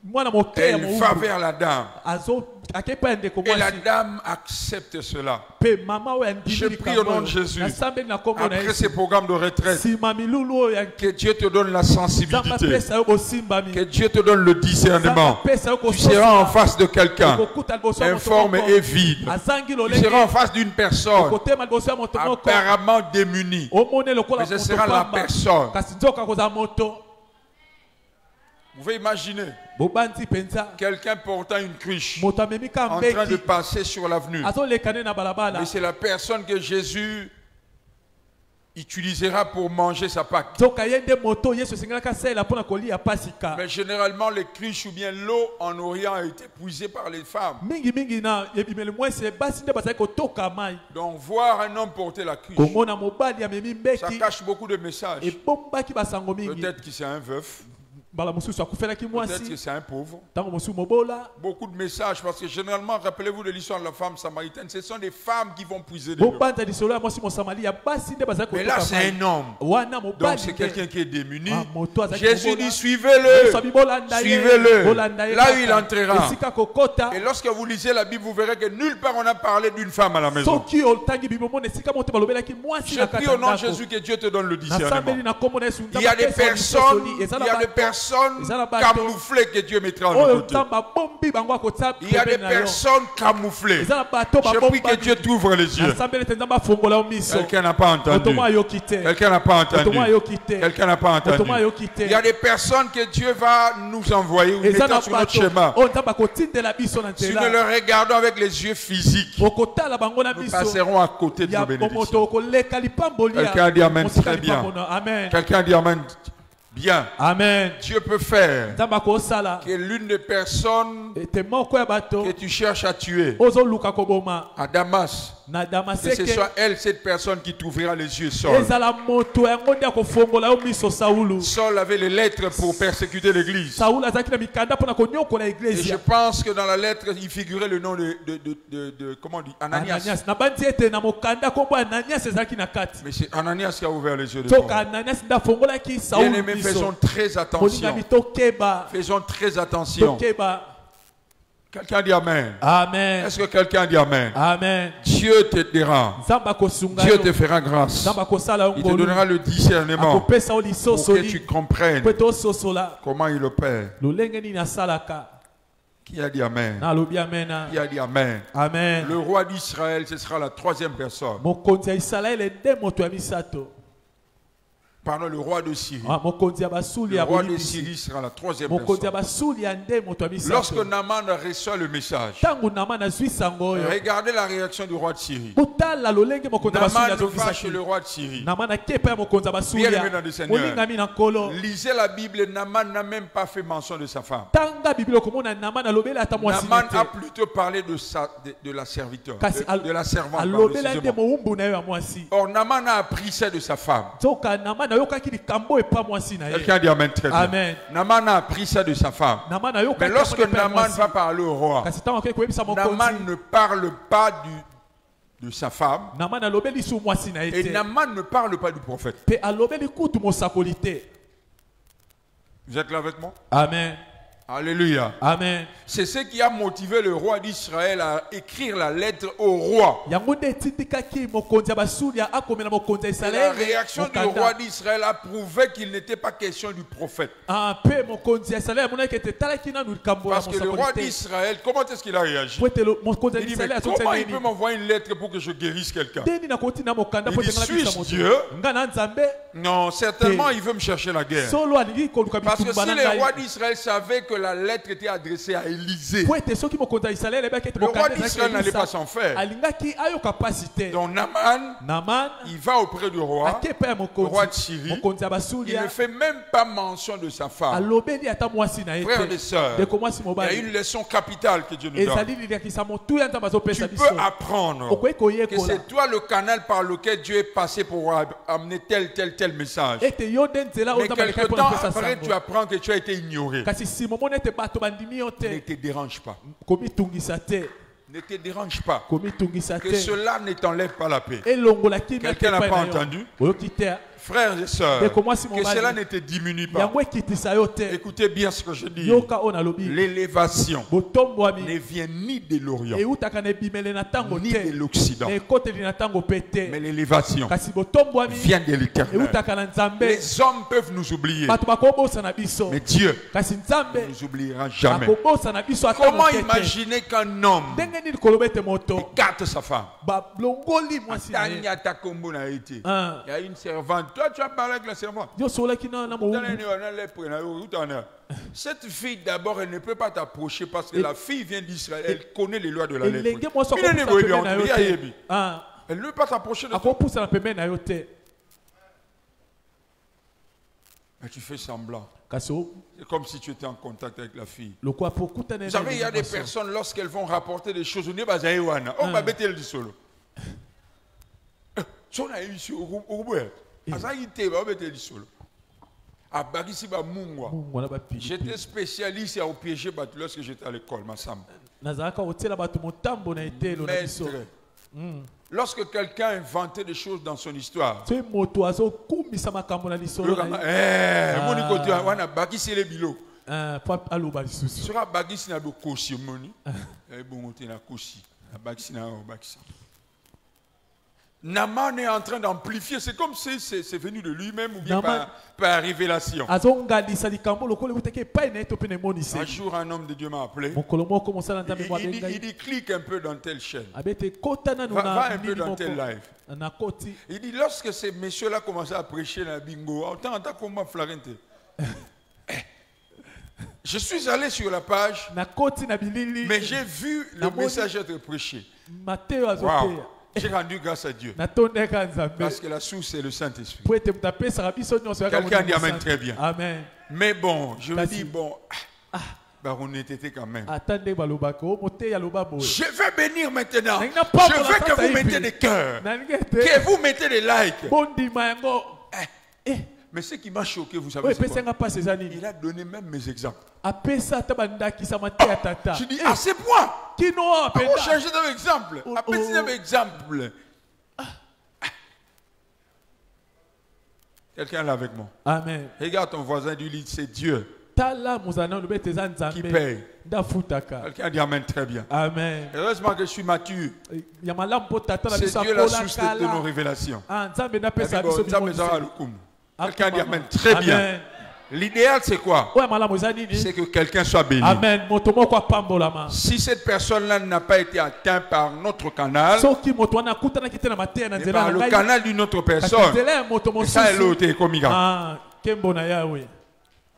Speaker 2: mwana moke ya
Speaker 1: Elle va
Speaker 2: mowumbu
Speaker 1: vers la dame.
Speaker 2: akei mpe ya ndeko
Speaker 1: Et la
Speaker 2: mwasi
Speaker 1: dame accepte cela.
Speaker 2: mpe mama oyo
Speaker 1: Je
Speaker 2: andimi
Speaker 1: prie au nom
Speaker 2: likambo
Speaker 1: de
Speaker 2: oyo
Speaker 1: Jésus.
Speaker 2: nasambeli na kombo na
Speaker 1: Après
Speaker 2: yesu
Speaker 1: ces programmes de retraite,
Speaker 2: nsima milulu oyo ya
Speaker 1: que Dieu te donne la
Speaker 2: nzambe
Speaker 1: sensibilité.
Speaker 2: apesa yo bosimbami
Speaker 1: Que Dieu te donne le
Speaker 2: nzambe
Speaker 1: discernement.
Speaker 2: apesa yo
Speaker 1: Tu seras en face de quelqu'un,
Speaker 2: kokuta liboso ya moto
Speaker 1: informe
Speaker 2: moko
Speaker 1: et vide.
Speaker 2: azangi
Speaker 1: Tu
Speaker 2: lolenge
Speaker 1: seras en face d'une personne
Speaker 2: okotema liboso ya moto moko
Speaker 1: apparemment démunie.
Speaker 2: omone lokola
Speaker 1: Mais ce
Speaker 2: moto
Speaker 1: sera la
Speaker 2: pamba
Speaker 1: personne.
Speaker 2: kasi nzoka kozala moto
Speaker 1: Vous pouvez imaginer
Speaker 2: bobanzi mpenza
Speaker 1: quelqu'un portant une cruche
Speaker 2: moto amemi ka
Speaker 1: en train de
Speaker 2: mbeki
Speaker 1: passer sur l'avenue.
Speaker 2: azolekane na balabala
Speaker 1: Mais c'est la personne que Jésus utilisera pour manger sa Pâque.
Speaker 2: nzoka ye nde moto yesu esengelaka asalela mpona kolia pasika
Speaker 1: Mais généralement, les cruches ou bien l'eau en Orient a été puisée par les femmes.
Speaker 2: mingimingi na ebimeli mwese basi nde bazali kotoka mai
Speaker 1: Donc, voir un homme porter la cruche,
Speaker 2: komona mobali amemi
Speaker 1: ça
Speaker 2: mbeki
Speaker 1: cache beaucoup de messages.
Speaker 2: ebombaki basango mingi
Speaker 1: Peut-être que c'est un veuf,
Speaker 2: mbala mosusu akufelaki
Speaker 1: peut-être que
Speaker 2: mwasi
Speaker 1: c'est un pauvre.
Speaker 2: ntango mosusu mobola
Speaker 1: Beaucoup de messages, parce que généralement, rappelez-vous de l'histoire de la femme samaritaine, ce sont des femmes qui vont puiser de l'eau.
Speaker 2: bobanza lisolo ya mwasi mosamali ya basi nde bazali
Speaker 1: Mais là,
Speaker 2: kotoka
Speaker 1: c'est
Speaker 2: mai
Speaker 1: un homme.
Speaker 2: wana
Speaker 1: Donc,
Speaker 2: mobali
Speaker 1: c'est quelqu'un qui est démuni.
Speaker 2: Ah, moto azali
Speaker 1: Jésus
Speaker 2: kobola.
Speaker 1: dit, suivez-le.
Speaker 2: Yesu abi bolanda ye,
Speaker 1: Suivez-le.
Speaker 2: bolanda ye
Speaker 1: Là
Speaker 2: kaka.
Speaker 1: où il entrera.
Speaker 2: esika kokota
Speaker 1: Et lorsque vous lisez la Bible, vous verrez que nulle part on a parlé d'une femme à la maison.
Speaker 2: soki otangi bible omona esika moto balobelaki mwasi
Speaker 1: Je
Speaker 2: na
Speaker 1: prie
Speaker 2: kati
Speaker 1: au nom de
Speaker 2: ndako
Speaker 1: Jésus que Dieu te donne le discernement.
Speaker 2: nasambeli na kombo na yesu
Speaker 1: Il y a des personnes,
Speaker 2: bato
Speaker 1: camouflées que Dieu mettra en
Speaker 2: oyo
Speaker 1: côté.
Speaker 2: nzambe abombi bango akotia
Speaker 1: Il y a des
Speaker 2: pembeni na yo
Speaker 1: personnes camouflées.
Speaker 2: eza na bato
Speaker 1: Je prie que Dieu t'ouvre les yeux.
Speaker 2: nasambeli ete nzambe afongola yo miso
Speaker 1: Quelqu'un n'a pas
Speaker 2: moto
Speaker 1: entendu.
Speaker 2: moko ayoki te
Speaker 1: Quelqu'un n'a pas
Speaker 2: moto
Speaker 1: entendu.
Speaker 2: moko ayoki te
Speaker 1: Quelqu'un n'a pas
Speaker 2: moto
Speaker 1: entendu.
Speaker 2: moko ayoki te
Speaker 1: Il y a des personnes que Dieu va nous envoyer ou
Speaker 2: eza
Speaker 1: mettre
Speaker 2: na
Speaker 1: sur notre
Speaker 2: bato
Speaker 1: chemin.
Speaker 2: oyo nzambe akotindela biso na
Speaker 1: Si nous
Speaker 2: nzela
Speaker 1: le regardons avec les yeux physiques,
Speaker 2: okotala bango na
Speaker 1: nous
Speaker 2: biso
Speaker 1: passerons à côté de
Speaker 2: ya
Speaker 1: nos bénédictions.
Speaker 2: moto okoleka lipamboli ya
Speaker 1: Quelqu'un dit amen,
Speaker 2: mosika
Speaker 1: très bien.
Speaker 2: lipambo na- amen
Speaker 1: Quelqu'un dit Amen. Bien.
Speaker 2: amen
Speaker 1: Dieu peut faire
Speaker 2: nzambe akosala
Speaker 1: que l'une des personnes
Speaker 2: ete moko ya bato
Speaker 1: que tu cherches à tuer
Speaker 2: ozoluka koboma
Speaker 1: à Damas,
Speaker 2: na
Speaker 1: que ce
Speaker 2: damaseke
Speaker 1: soit elle, cette personne qui t'ouvrira les yeux. Saul.
Speaker 2: ezala moto yango nde akofongola yo miso saulu
Speaker 1: Saul avait les lettres pour persécuter l'église.
Speaker 2: saulu azalaki na mikanda mpona konyokola
Speaker 1: Et
Speaker 2: eglise
Speaker 1: je pense que dans la lettre, il figurait le nom de comment on dit, Ananias.
Speaker 2: ananias nabandi ete na mokanda kombo ananias ezalaki na kati
Speaker 1: Mais c'est Ananias qui a ouvert les yeux de
Speaker 2: soka
Speaker 1: Paul.
Speaker 2: ananias nde afongolaki saulu
Speaker 1: Bien-aimés,
Speaker 2: miso
Speaker 1: faisons très attention.
Speaker 2: molingami tokeba
Speaker 1: Faisons très attention.
Speaker 2: tokeba
Speaker 1: Quelqu'un dit Amen.
Speaker 2: amen
Speaker 1: Est-ce que quelqu'un dit Amen?
Speaker 2: amen
Speaker 1: Dieu t'aidera.
Speaker 2: nzambe akosunga
Speaker 1: Dieu
Speaker 2: yo
Speaker 1: te fera grâce.
Speaker 2: nzambe akosala yo
Speaker 1: Il te
Speaker 2: ngolu
Speaker 1: donnera le discernement
Speaker 2: akopesa yo
Speaker 1: pour que tu
Speaker 2: lisosoli
Speaker 1: comprennes
Speaker 2: po ete ososola
Speaker 1: comment il opère.
Speaker 2: lolenge nini asalaka
Speaker 1: Qui a dit Amen?
Speaker 2: nalobi amena
Speaker 1: Qui a dit Amen?
Speaker 2: amen
Speaker 1: Le roi d'Israël, ce sera la troisième personne.
Speaker 2: mokonzi ya isalaele nde moto ya misato
Speaker 1: Pardon, le roi de Syrie.
Speaker 2: mokonzi ya basuli
Speaker 1: Le
Speaker 2: ya
Speaker 1: roi de
Speaker 2: bolibisi
Speaker 1: Syrie sera la troisième
Speaker 2: mokonzi ya
Speaker 1: personne.
Speaker 2: basuli ya nde moto ya
Speaker 1: Lorsque
Speaker 2: misato
Speaker 1: Naaman reçoit le message,
Speaker 2: ntango nama nazwi sango oyo
Speaker 1: regardez la réaction du roi de Syrie.
Speaker 2: kotala lolenge mokonzi ya basuli
Speaker 1: Naaman va chez
Speaker 2: azongisaki
Speaker 1: le roi de Syrie.
Speaker 2: nama nake epai ya mokonzi ya basuli
Speaker 1: Bien-aimé dans le Seigneur.
Speaker 2: molingami na nkolo
Speaker 1: Lisez la Bible, Naaman n'a même pas fait mention de sa femme.
Speaker 2: tanga bibili okomona nama nalobeli ata mwasi
Speaker 1: Naaman
Speaker 2: ne
Speaker 1: a
Speaker 2: te
Speaker 1: plutôt parlé de la serviteur,
Speaker 2: kasi
Speaker 1: de la servante. pardon,
Speaker 2: alobela nde
Speaker 1: excusez-moi.
Speaker 2: mowumbu na yo ya mwasi
Speaker 1: Or, Naaman a appris ça de sa femme.
Speaker 2: nzoka nama
Speaker 1: Quelqu'un dit Amen très bien.
Speaker 2: Amen.
Speaker 1: Naaman a appris ça de sa femme. Mais lorsque Naaman va parler au roi, Naaman ne parle pas de sa femme. Et Naaman ne parle pas du prophète. Vous êtes là avec moi?
Speaker 2: Amen.
Speaker 1: Alléluia.
Speaker 2: Amen.
Speaker 1: C'est ce qui a motivé le roi d'Israël à écrire la lettre au roi. La réaction du roi d'Israël a prouvé qu'il n'était pas question du prophète. Parce que le roi d'Israël, comment est-ce qu'il a réagi? Il dit, mais comment il peut m'envoyer une lettre pour que je guérisse quelqu'un? Il dit, suis-je Dieu? Non, certainement il veut me chercher la guerre. Parce que si le roi d'Israël savait que la lettre était adressée à Élisée, le roi d'Israël n'allait pas s'en faire. Donc Naaman, il va auprès du roi de Syrie. Il ne fait même pas mention de sa femme. Frères et sœurs, il y a une leçon capitale que Dieu nous donne. Tu peux apprendre que c'est toi le canal par lequel Dieu est passé pour amener tel message. Mais quelque temps après, tu apprends que tu as été ignoré. Ne te dérange pas. Ne te dérange pas. Que cela ne t'enlève pas la paix. Quelqu'un n'a pas entendu? Frères et sœurs, que cela ne te diminue pas. Écoutez bien ce que je dis. L'élévation ne vient ni de l'Orient, ni de l'Occident. Mais l'élévation vient de l'Éternel. Les hommes peuvent nous oublier, mais Dieu ne nous oubliera jamais. Comment imaginer qu'un homme écarte sa femme? Il y a une servante. Toi, tu as parlé avec la servante. Cette fille, d'abord, elle ne peut pas t'approcher parce que la fille vient d'Israël. Elle connaît les lois de la lèpre. Elle ne peut pas t'approcher de toi. Mais tu fais semblant. C'est comme si tu étais en contact avec la fille. Vous savez, il y a des personnes, lorsqu'elles vont rapporter des choses, on va bêter le solo. J'étais spécialiste à piéger lorsque j'étais à l'école, ma femme. Maître, lorsque quelqu'un inventait des choses dans son histoire, Naaman est en train d'amplifier, c'est comme si c'est venu de lui-même ou bien par révélation. Un jour, un homme de Dieu m'a appelé. Il dit clique un peu dans telle chaîne. Va un peu dans tel live. Il dit lorsque ces messieurs-là commençaient à prêcher dans bingo, je suis allé sur la page, mais j'ai vu le message être prêché. Wow. J'ai rendu grâce à Dieu. Parce que la source est le Saint-Esprit. Quelqu'un dit Amen très bien.
Speaker 2: Amen.
Speaker 1: Mais bon, je me dis, bon, on était quand même. Je vais bénir maintenant. Je veux que vous mettez des cœurs. Que vous mettez des likes. Mais ce qui m'a choqué, vous savez, c'est quoi? Il a donné même mes exemples. Je dis, à ce point, comment changer d'exemple? Exemple. Quelqu'un est là avec moi.
Speaker 2: Amen.
Speaker 1: Regarde ton voisin, lui dit, c'est Dieu qui paye. Quelqu'un dit Amen très bien.
Speaker 2: Amen.
Speaker 1: Heureusement que je suis mature. C'est Dieu la source de nos révélations. Quelqu'un dit Amen très bien. L'idéal c'est quoi? C'est que quelqu'un soit béni.
Speaker 2: Amen.
Speaker 1: Si cette personne-là n'a pas été atteinte par notre canal, mais par le canal d'une autre personne, ça est l'autre comme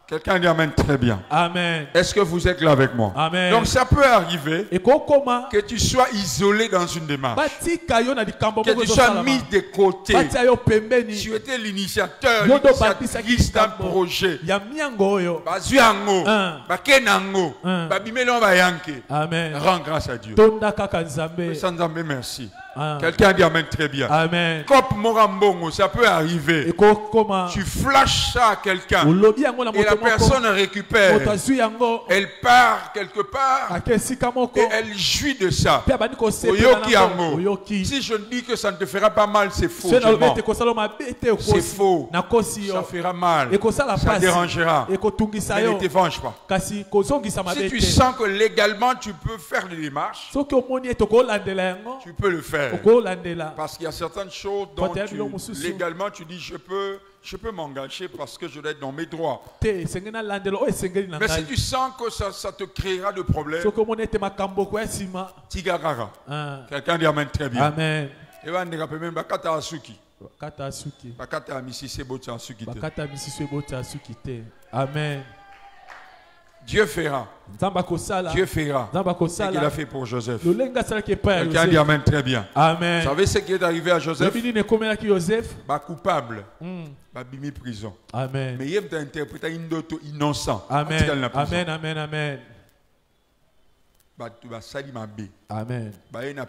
Speaker 1: quelqu'un dit Amen très bien.
Speaker 2: Amen.
Speaker 1: Est-ce que vous êtes là avec moi?
Speaker 2: Amen.
Speaker 1: Donc ça peut arriver que tu sois isolé dans une démarche, que tu sois mis de côté. Tu étais l'initiateur, l'initiatrice d'un projet. Amen. Rends grâce à Dieu. Merci. Quelqu'un dit amen très bien.
Speaker 2: Amen.
Speaker 1: Cop Morambongo, ça peut arriver. Tu flashes ça à quelqu'un et la personne récupère. Elle part quelque part et elle jouit de ça. Si je dis que ça ne te fera pas mal, c'est faux. C'est faux. Ça fera mal. Ça dérangera. Mais ne te venge pas. Si tu sens que légalement tu peux faire des démarches, tu peux le faire. Parce qu'il y a certaines choses dont légalement tu dis je peux m'engager parce que je dois être dans mes droits. Mais si tu sens que ça te créera de problèmes, Tigarara. Quelqu'un dit amen très bien.
Speaker 2: Amen.
Speaker 1: Et on ne rappelle même pas Bakata Asuki. Bakata Misisi Bota Asuki.
Speaker 2: Amen.
Speaker 1: Dieu fera. Dieu fera. Ce qu'il a fait pour Joseph. Quelqu'un dit amen très bien.
Speaker 2: Amen.
Speaker 1: Vous savez ce qui est arrivé à Joseph? Coupable. Bimi prison.
Speaker 2: Amen.
Speaker 1: Mais il a interprété innocent.
Speaker 2: Amen. Amen. Amen. Amen.
Speaker 1: Amen. Amen.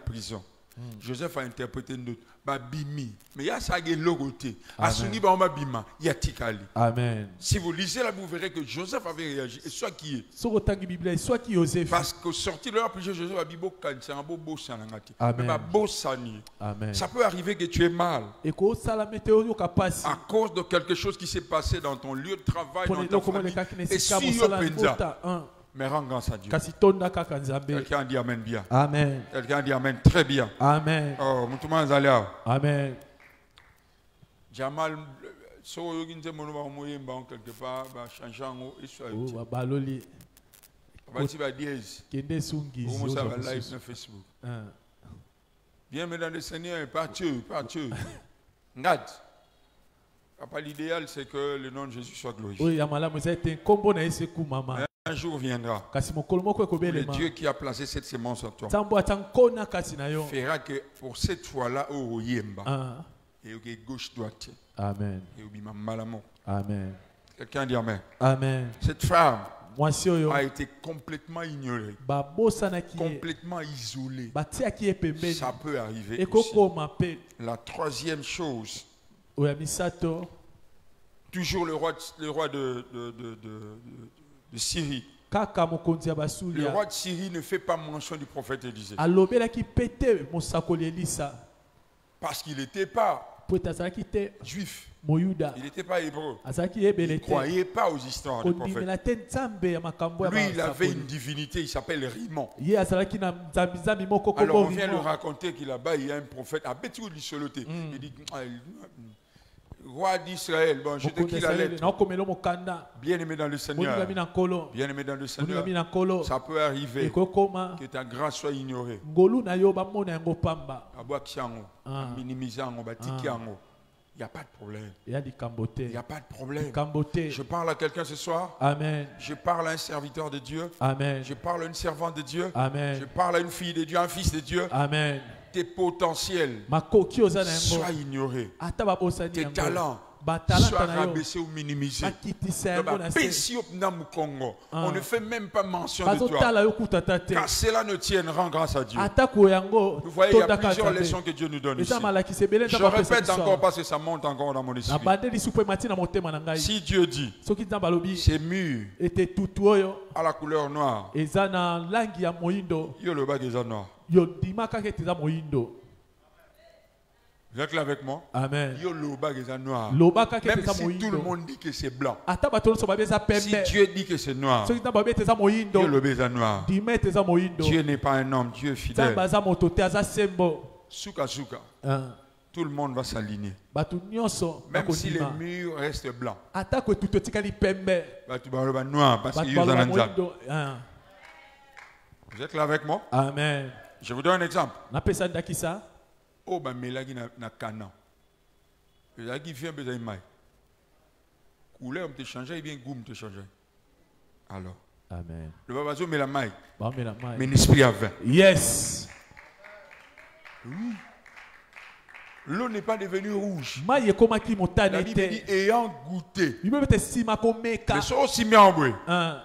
Speaker 1: Prison. Joseph a interprété une autre. Bimi. Mais il y a ça qui est l'autre.
Speaker 2: Amen.
Speaker 1: Si vous lisez là, vous verrez que Joseph avait réagi. Et soit qui est. Parce que sorti de là, Joseph a dit Amen. Ça peut arriver que tu aies mal. À cause de quelque chose qui s'est passé dans ton lieu de travail, dans ta famille. Et si mais rends grâce à Dieu. Quelqu'un dit amen bien.
Speaker 2: Amen.
Speaker 1: Quelqu'un dit amen très bien.
Speaker 2: Amen.
Speaker 1: Oh,
Speaker 2: amen.
Speaker 1: Jamal, so quelque part, changer en haut et soit Facebook. Bien, mesdames et seigneurs, pas Dieu. Papa, l'idéal, c'est que le nom de Jésus soit glorifié. Un jour viendra. Le Dieu qui a placé cette semence en toi fera que pour cette fois-là, au Yemba, et au gauche-droite,
Speaker 2: amen.
Speaker 1: Et au Bimamalamo.
Speaker 2: Amen.
Speaker 1: Quelqu'un dit amen.
Speaker 2: Amen.
Speaker 1: Cette femme a été complètement ignorée, complètement isolée. Ça peut arriver aussi. La troisième chose, toujours le roi de Syrie. Le roi de Syrie ne fait pas mention du prophète Élisée. Parce qu'il n'était pas juif. Il n'était pas hébreu. Il ne croyait pas aux histoires du prophète. Lui, il avait une divinité, il s'appelle Rimon. Alors on vient lui raconter qu'il là-bas, il y a un prophète. Il dit, roi d'Israël, bon, je te quitte la lettre. Bien aimé dans le Seigneur. Bien aimé dans le Seigneur. Ça peut arriver que ta grâce soit ignorée. Il n'y a pas de problème. Il n'y a pas de problème. Je parle à quelqu'un ce soir.
Speaker 2: Amen.
Speaker 1: Je parle à un serviteur de Dieu.
Speaker 2: Amen.
Speaker 1: Je parle à une servante de Dieu.
Speaker 2: Amen.
Speaker 1: Je parle à une fille de Dieu, un fils de Dieu.
Speaker 2: Amen.
Speaker 1: Tes potentiels soient ignorés. Tes talents soient rabaissés ou minimisés. On ne fait même pas mention de toi. Car cela ne tienne, rend grâce à Dieu. Vous voyez, il y a plusieurs leçons que Dieu nous donne ici. Je répète encore parce que ça monte encore dans mon esprit. Si Dieu dit, ces murs à la couleur noire, le bas des noirs. Vous êtes là avec moi?
Speaker 2: Amen.
Speaker 1: Même si tout le monde dit que c'est blanc, si Dieu dit que c'est noir, Dieu n'est pas un homme, Dieu est fidèle. Souka souka. Tout le monde va s'aligner. Même si les murs restent blancs. Noir parce qu'il y a Vous êtes là avec moi?
Speaker 2: Amen.
Speaker 1: Je vous donne un exemple. Oh, bah, melagi na canan. Melagi vient besoin de maille. Couleur, on te change, et bien goût, on te change. Alors.
Speaker 2: Amen.
Speaker 1: Le babazo met la maille. Mais l'esprit a vain.
Speaker 2: Yes.
Speaker 1: Oui. L'eau n'est pas devenue rouge.
Speaker 2: mai ekomaki
Speaker 1: La
Speaker 2: motane
Speaker 1: Bible dit
Speaker 2: te
Speaker 1: ayant goûté.
Speaker 2: bible ete nsima komeka
Speaker 1: Mais ça aussi bien en bruit.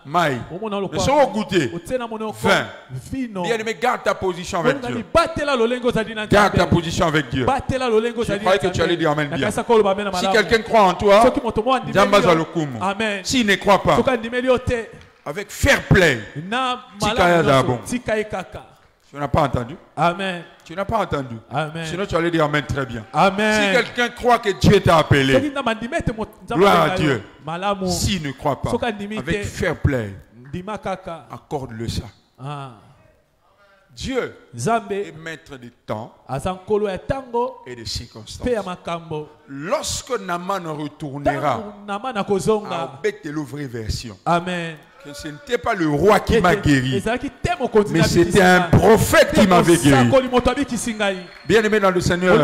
Speaker 1: Maï.
Speaker 2: omona
Speaker 1: Mais ça au goûter.
Speaker 2: otie na monoko
Speaker 1: Vin.
Speaker 2: vino
Speaker 1: Bien aimé, garde ta position avec
Speaker 2: olingami
Speaker 1: Dieu.
Speaker 2: batela lolenge ozali na
Speaker 1: Garde ta
Speaker 2: Nzambe.
Speaker 1: position avec Dieu.
Speaker 2: batela lolenge
Speaker 1: Je
Speaker 2: ozali
Speaker 1: croyais que tu allais dire amen bien.
Speaker 2: nakasa koloba amen na
Speaker 1: Si
Speaker 2: malamu.
Speaker 1: quelqu'un croit en toi,
Speaker 2: soki moto mo andimeli
Speaker 1: Jambaza
Speaker 2: yo,
Speaker 1: lokumu.
Speaker 2: amen
Speaker 1: S'il ne croit pas,
Speaker 2: soki andimeli yo te
Speaker 1: avec fair play,
Speaker 2: na
Speaker 1: Tika ya
Speaker 2: malamu
Speaker 1: zabo.
Speaker 2: nyonso, tika ye kaka
Speaker 1: tu n'as pas entendu.
Speaker 2: amen
Speaker 1: Tu n'as pas entendu.
Speaker 2: amen
Speaker 1: Sinon, tu allais dire amen très bien. Si
Speaker 2: amen
Speaker 1: quelqu'un croit que Dieu t'a
Speaker 2: soki
Speaker 1: appelé,
Speaker 2: na bandimi ete Nzambe
Speaker 1: Gloire à
Speaker 2: abenga yo,
Speaker 1: Dieu.
Speaker 2: malamu
Speaker 1: s'il ne croit pas,
Speaker 2: soki andimi
Speaker 1: avec
Speaker 2: te
Speaker 1: fair play,
Speaker 2: ndima kaka
Speaker 1: accorde-le ça.
Speaker 2: Ah.
Speaker 1: Dieu
Speaker 2: Nzambe
Speaker 1: est maître des temps
Speaker 2: aza nkolo ya ntango
Speaker 1: et des
Speaker 2: mpe
Speaker 1: circonstances.
Speaker 2: ya makambo
Speaker 1: Lorsque Naaman retournera
Speaker 2: ntango nama na
Speaker 1: à
Speaker 2: kozonga
Speaker 1: Obed de l'ouvrier version,
Speaker 2: amen
Speaker 1: que ce n'était pas le roi qui m'a guéri,
Speaker 2: ezalaki te mokonzi
Speaker 1: mais
Speaker 2: na
Speaker 1: c'était
Speaker 2: bikisi
Speaker 1: un
Speaker 2: ngai.
Speaker 1: prophète qui m'avait
Speaker 2: Te
Speaker 1: guéri.
Speaker 2: mosakoli moto abikisi ngai
Speaker 1: Bien-aimé dans le Seigneur,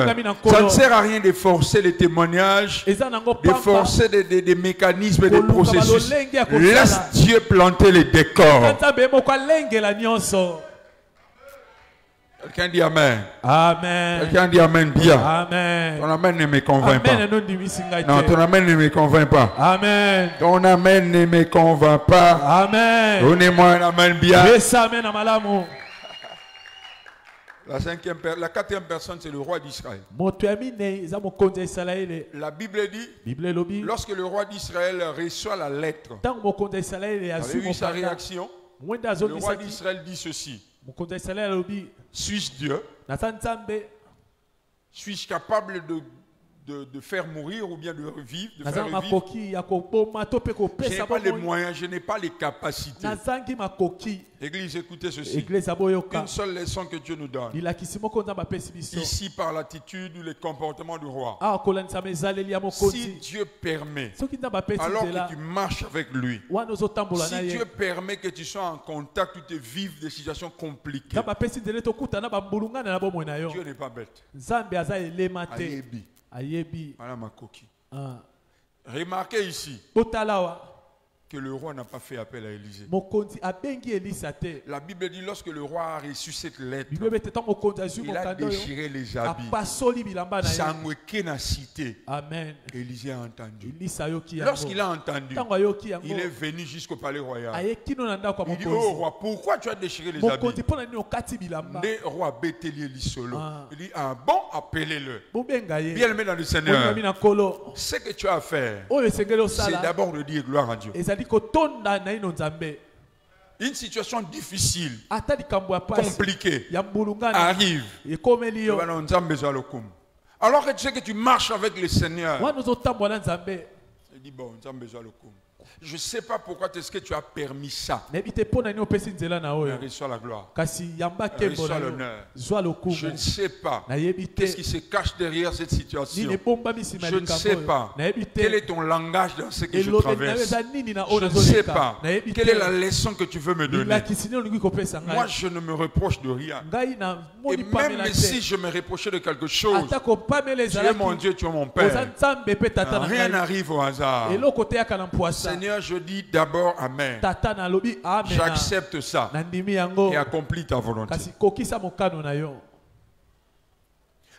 Speaker 1: ça ne sert à rien de forcer les témoignages,
Speaker 2: eza nango
Speaker 1: de
Speaker 2: pamba
Speaker 1: forcer des mécanismes et des
Speaker 2: koluka
Speaker 1: processus.
Speaker 2: balolenge ya
Speaker 1: Laisse
Speaker 2: kosala
Speaker 1: Dieu planter les décors.
Speaker 2: nzambe ye moko alengela nyonso
Speaker 1: Quelqu'un dit Amen.
Speaker 2: amen
Speaker 1: Quelqu'un dit Amen bien.
Speaker 2: amen
Speaker 1: Ton Amen ne me convainc
Speaker 2: amen
Speaker 1: pas.
Speaker 2: enondimisi ngai
Speaker 1: Non, ton
Speaker 2: te
Speaker 1: Amen ne me convainc pas.
Speaker 2: amen
Speaker 1: Ton Amen ne me convainc pas.
Speaker 2: amen
Speaker 1: Donnez-moi un Amen bien.
Speaker 2: pesa amen na malamu
Speaker 1: La quatrième personne, c'est le roi d'Israël.
Speaker 2: moto ya minei eza mokonzi ya isalaele
Speaker 1: La Bible dit,
Speaker 2: bible elobi
Speaker 1: lorsque le roi d'Israël reçoit la lettre,
Speaker 2: ntango mokonzi ya isalaele
Speaker 1: avez
Speaker 2: azwi
Speaker 1: vu sa
Speaker 2: mokanda
Speaker 1: réaction?
Speaker 2: mwenda
Speaker 1: Le roi
Speaker 2: azongisaki
Speaker 1: d'Israël dit ceci:
Speaker 2: mokonzi ya isalaele alobi
Speaker 1: suis-je Dieu?
Speaker 2: naza nzambe
Speaker 1: Suis-je capable de faire mourir ou bien de revivre, de
Speaker 2: naza
Speaker 1: faire
Speaker 2: na
Speaker 1: revivre?
Speaker 2: makoki ya koboma to mpe
Speaker 1: Je n'ai
Speaker 2: kopesa
Speaker 1: pas les
Speaker 2: bomoi
Speaker 1: moyens, je n'ai pas les capacités.
Speaker 2: nazangi makoki
Speaker 1: Église, écoutez ceci.
Speaker 2: eglise aboyoka
Speaker 1: Une seule leçon que Dieu nous donne.
Speaker 2: lilakisi moko nzambe apesi biso
Speaker 1: Ici, par l'attitude ou les comportements du roi.
Speaker 2: awa kolanisama ezaleli ya
Speaker 1: Si
Speaker 2: mokonzi
Speaker 1: Dieu permet,
Speaker 2: soki nzambe apesi
Speaker 1: alors
Speaker 2: nzela
Speaker 1: que tu marches avec lui,
Speaker 2: wana ozotambola na
Speaker 1: si
Speaker 2: ye
Speaker 1: Dieu permet que tu sois en contact ou tu vives des situations compliquées,
Speaker 2: nzambe apesi nzela ete okutana na bambulungana na bomoi na yo
Speaker 1: Dieu n'est pas bête.
Speaker 2: nzambe aza elema te
Speaker 1: Ayebi.
Speaker 2: ayebi
Speaker 1: Voilà ma coquille.
Speaker 2: Ah.
Speaker 1: Remarquez ici
Speaker 2: botala awa
Speaker 1: que le roi n'a pas fait appel à Élisée.
Speaker 2: mokonzi abengi elisa te
Speaker 1: La Bible dit lorsque le roi a reçu cette lettre,
Speaker 2: bible ete ntango mokonzi azwi
Speaker 1: il a
Speaker 2: mokanda oyo
Speaker 1: déchiré les habits.
Speaker 2: apasoli bilamba na ye
Speaker 1: Sangweke na cité.
Speaker 2: amen
Speaker 1: Élisée a entendu.
Speaker 2: elisa ayoki yango
Speaker 1: Lorsqu'il a entendu,
Speaker 2: ntango ayoki yango
Speaker 1: il est venu jusqu'au palais royal.
Speaker 2: aye kino na ndako ya
Speaker 1: Il dit, oh
Speaker 2: mokonzi
Speaker 1: roi, pourquoi tu as déchiré les
Speaker 2: mokonzi
Speaker 1: habits?
Speaker 2: mpo na nini okati bilamba
Speaker 1: Le roi Béthélier lit solo.
Speaker 2: Ah.
Speaker 1: Il dit, ah bon, appelez-le.
Speaker 2: bobenga ye
Speaker 1: Bien aimé dans le Seigneur,
Speaker 2: olingami na nkolo
Speaker 1: ce que tu as à faire,
Speaker 2: oyo esengeli
Speaker 1: c'est
Speaker 2: osala
Speaker 1: d'abord de dire gloire à Dieu.
Speaker 2: ezali kotonda na ino nzambe
Speaker 1: Une situation difficile,
Speaker 2: ata likambo ya pasi
Speaker 1: compliquée,
Speaker 2: ya mbulungana
Speaker 1: arrive.
Speaker 2: ekomeli yo
Speaker 1: Alors que tu sais que tu marches avec le Seigneur,
Speaker 2: wana ozotambola na nzambe
Speaker 1: il dit, bon, je ne sais pas pourquoi est-ce que tu as permis ça.
Speaker 2: nayebi te mpo na nini opesi nzela na
Speaker 1: Mais
Speaker 2: oyo
Speaker 1: reçois la gloire.
Speaker 2: kasi yamba nkembo na
Speaker 1: Reçois
Speaker 2: yo
Speaker 1: l'honneur.
Speaker 2: zwa
Speaker 1: Je
Speaker 2: lokumu
Speaker 1: ne sais pas
Speaker 2: nayebi
Speaker 1: qu'est-ce
Speaker 2: te
Speaker 1: qui se cache derrière cette
Speaker 2: nini
Speaker 1: situation.
Speaker 2: ebombami nsima ya
Speaker 1: Je ne
Speaker 2: likambo
Speaker 1: sais
Speaker 2: oyo
Speaker 1: pas
Speaker 2: nayebi
Speaker 1: quel
Speaker 2: te
Speaker 1: est ton langage dans ce que je
Speaker 2: elobeli na yo
Speaker 1: traverse.
Speaker 2: eza nini na oyo
Speaker 1: Je ne sais
Speaker 2: nazoleka
Speaker 1: pas
Speaker 2: nayebi
Speaker 1: quelle est la
Speaker 2: te
Speaker 1: leçon que tu veux me donner.
Speaker 2: lilakisi nini olingi kopesa
Speaker 1: Moi,
Speaker 2: ngai
Speaker 1: je ne me reproche de rien.
Speaker 2: ngai
Speaker 1: Et
Speaker 2: namoni pamela
Speaker 1: même
Speaker 2: te
Speaker 1: si je me reprochais de quelque chose,
Speaker 2: ata kopamela
Speaker 1: tu es mon
Speaker 2: ezalaki
Speaker 1: Dieu, tu es mon
Speaker 2: oza
Speaker 1: Père.
Speaker 2: nzambe mpe tata na
Speaker 1: Rien
Speaker 2: ngai
Speaker 1: n'arrive au hasard.
Speaker 2: eloko te yaka na mpwasa
Speaker 1: Seigneur, je dis d'abord Amen.
Speaker 2: tata nalobi amena
Speaker 1: J'accepte ça
Speaker 2: nandimi yango
Speaker 1: et accomplis ta volonté.
Speaker 2: kasi kokisa mokano na yo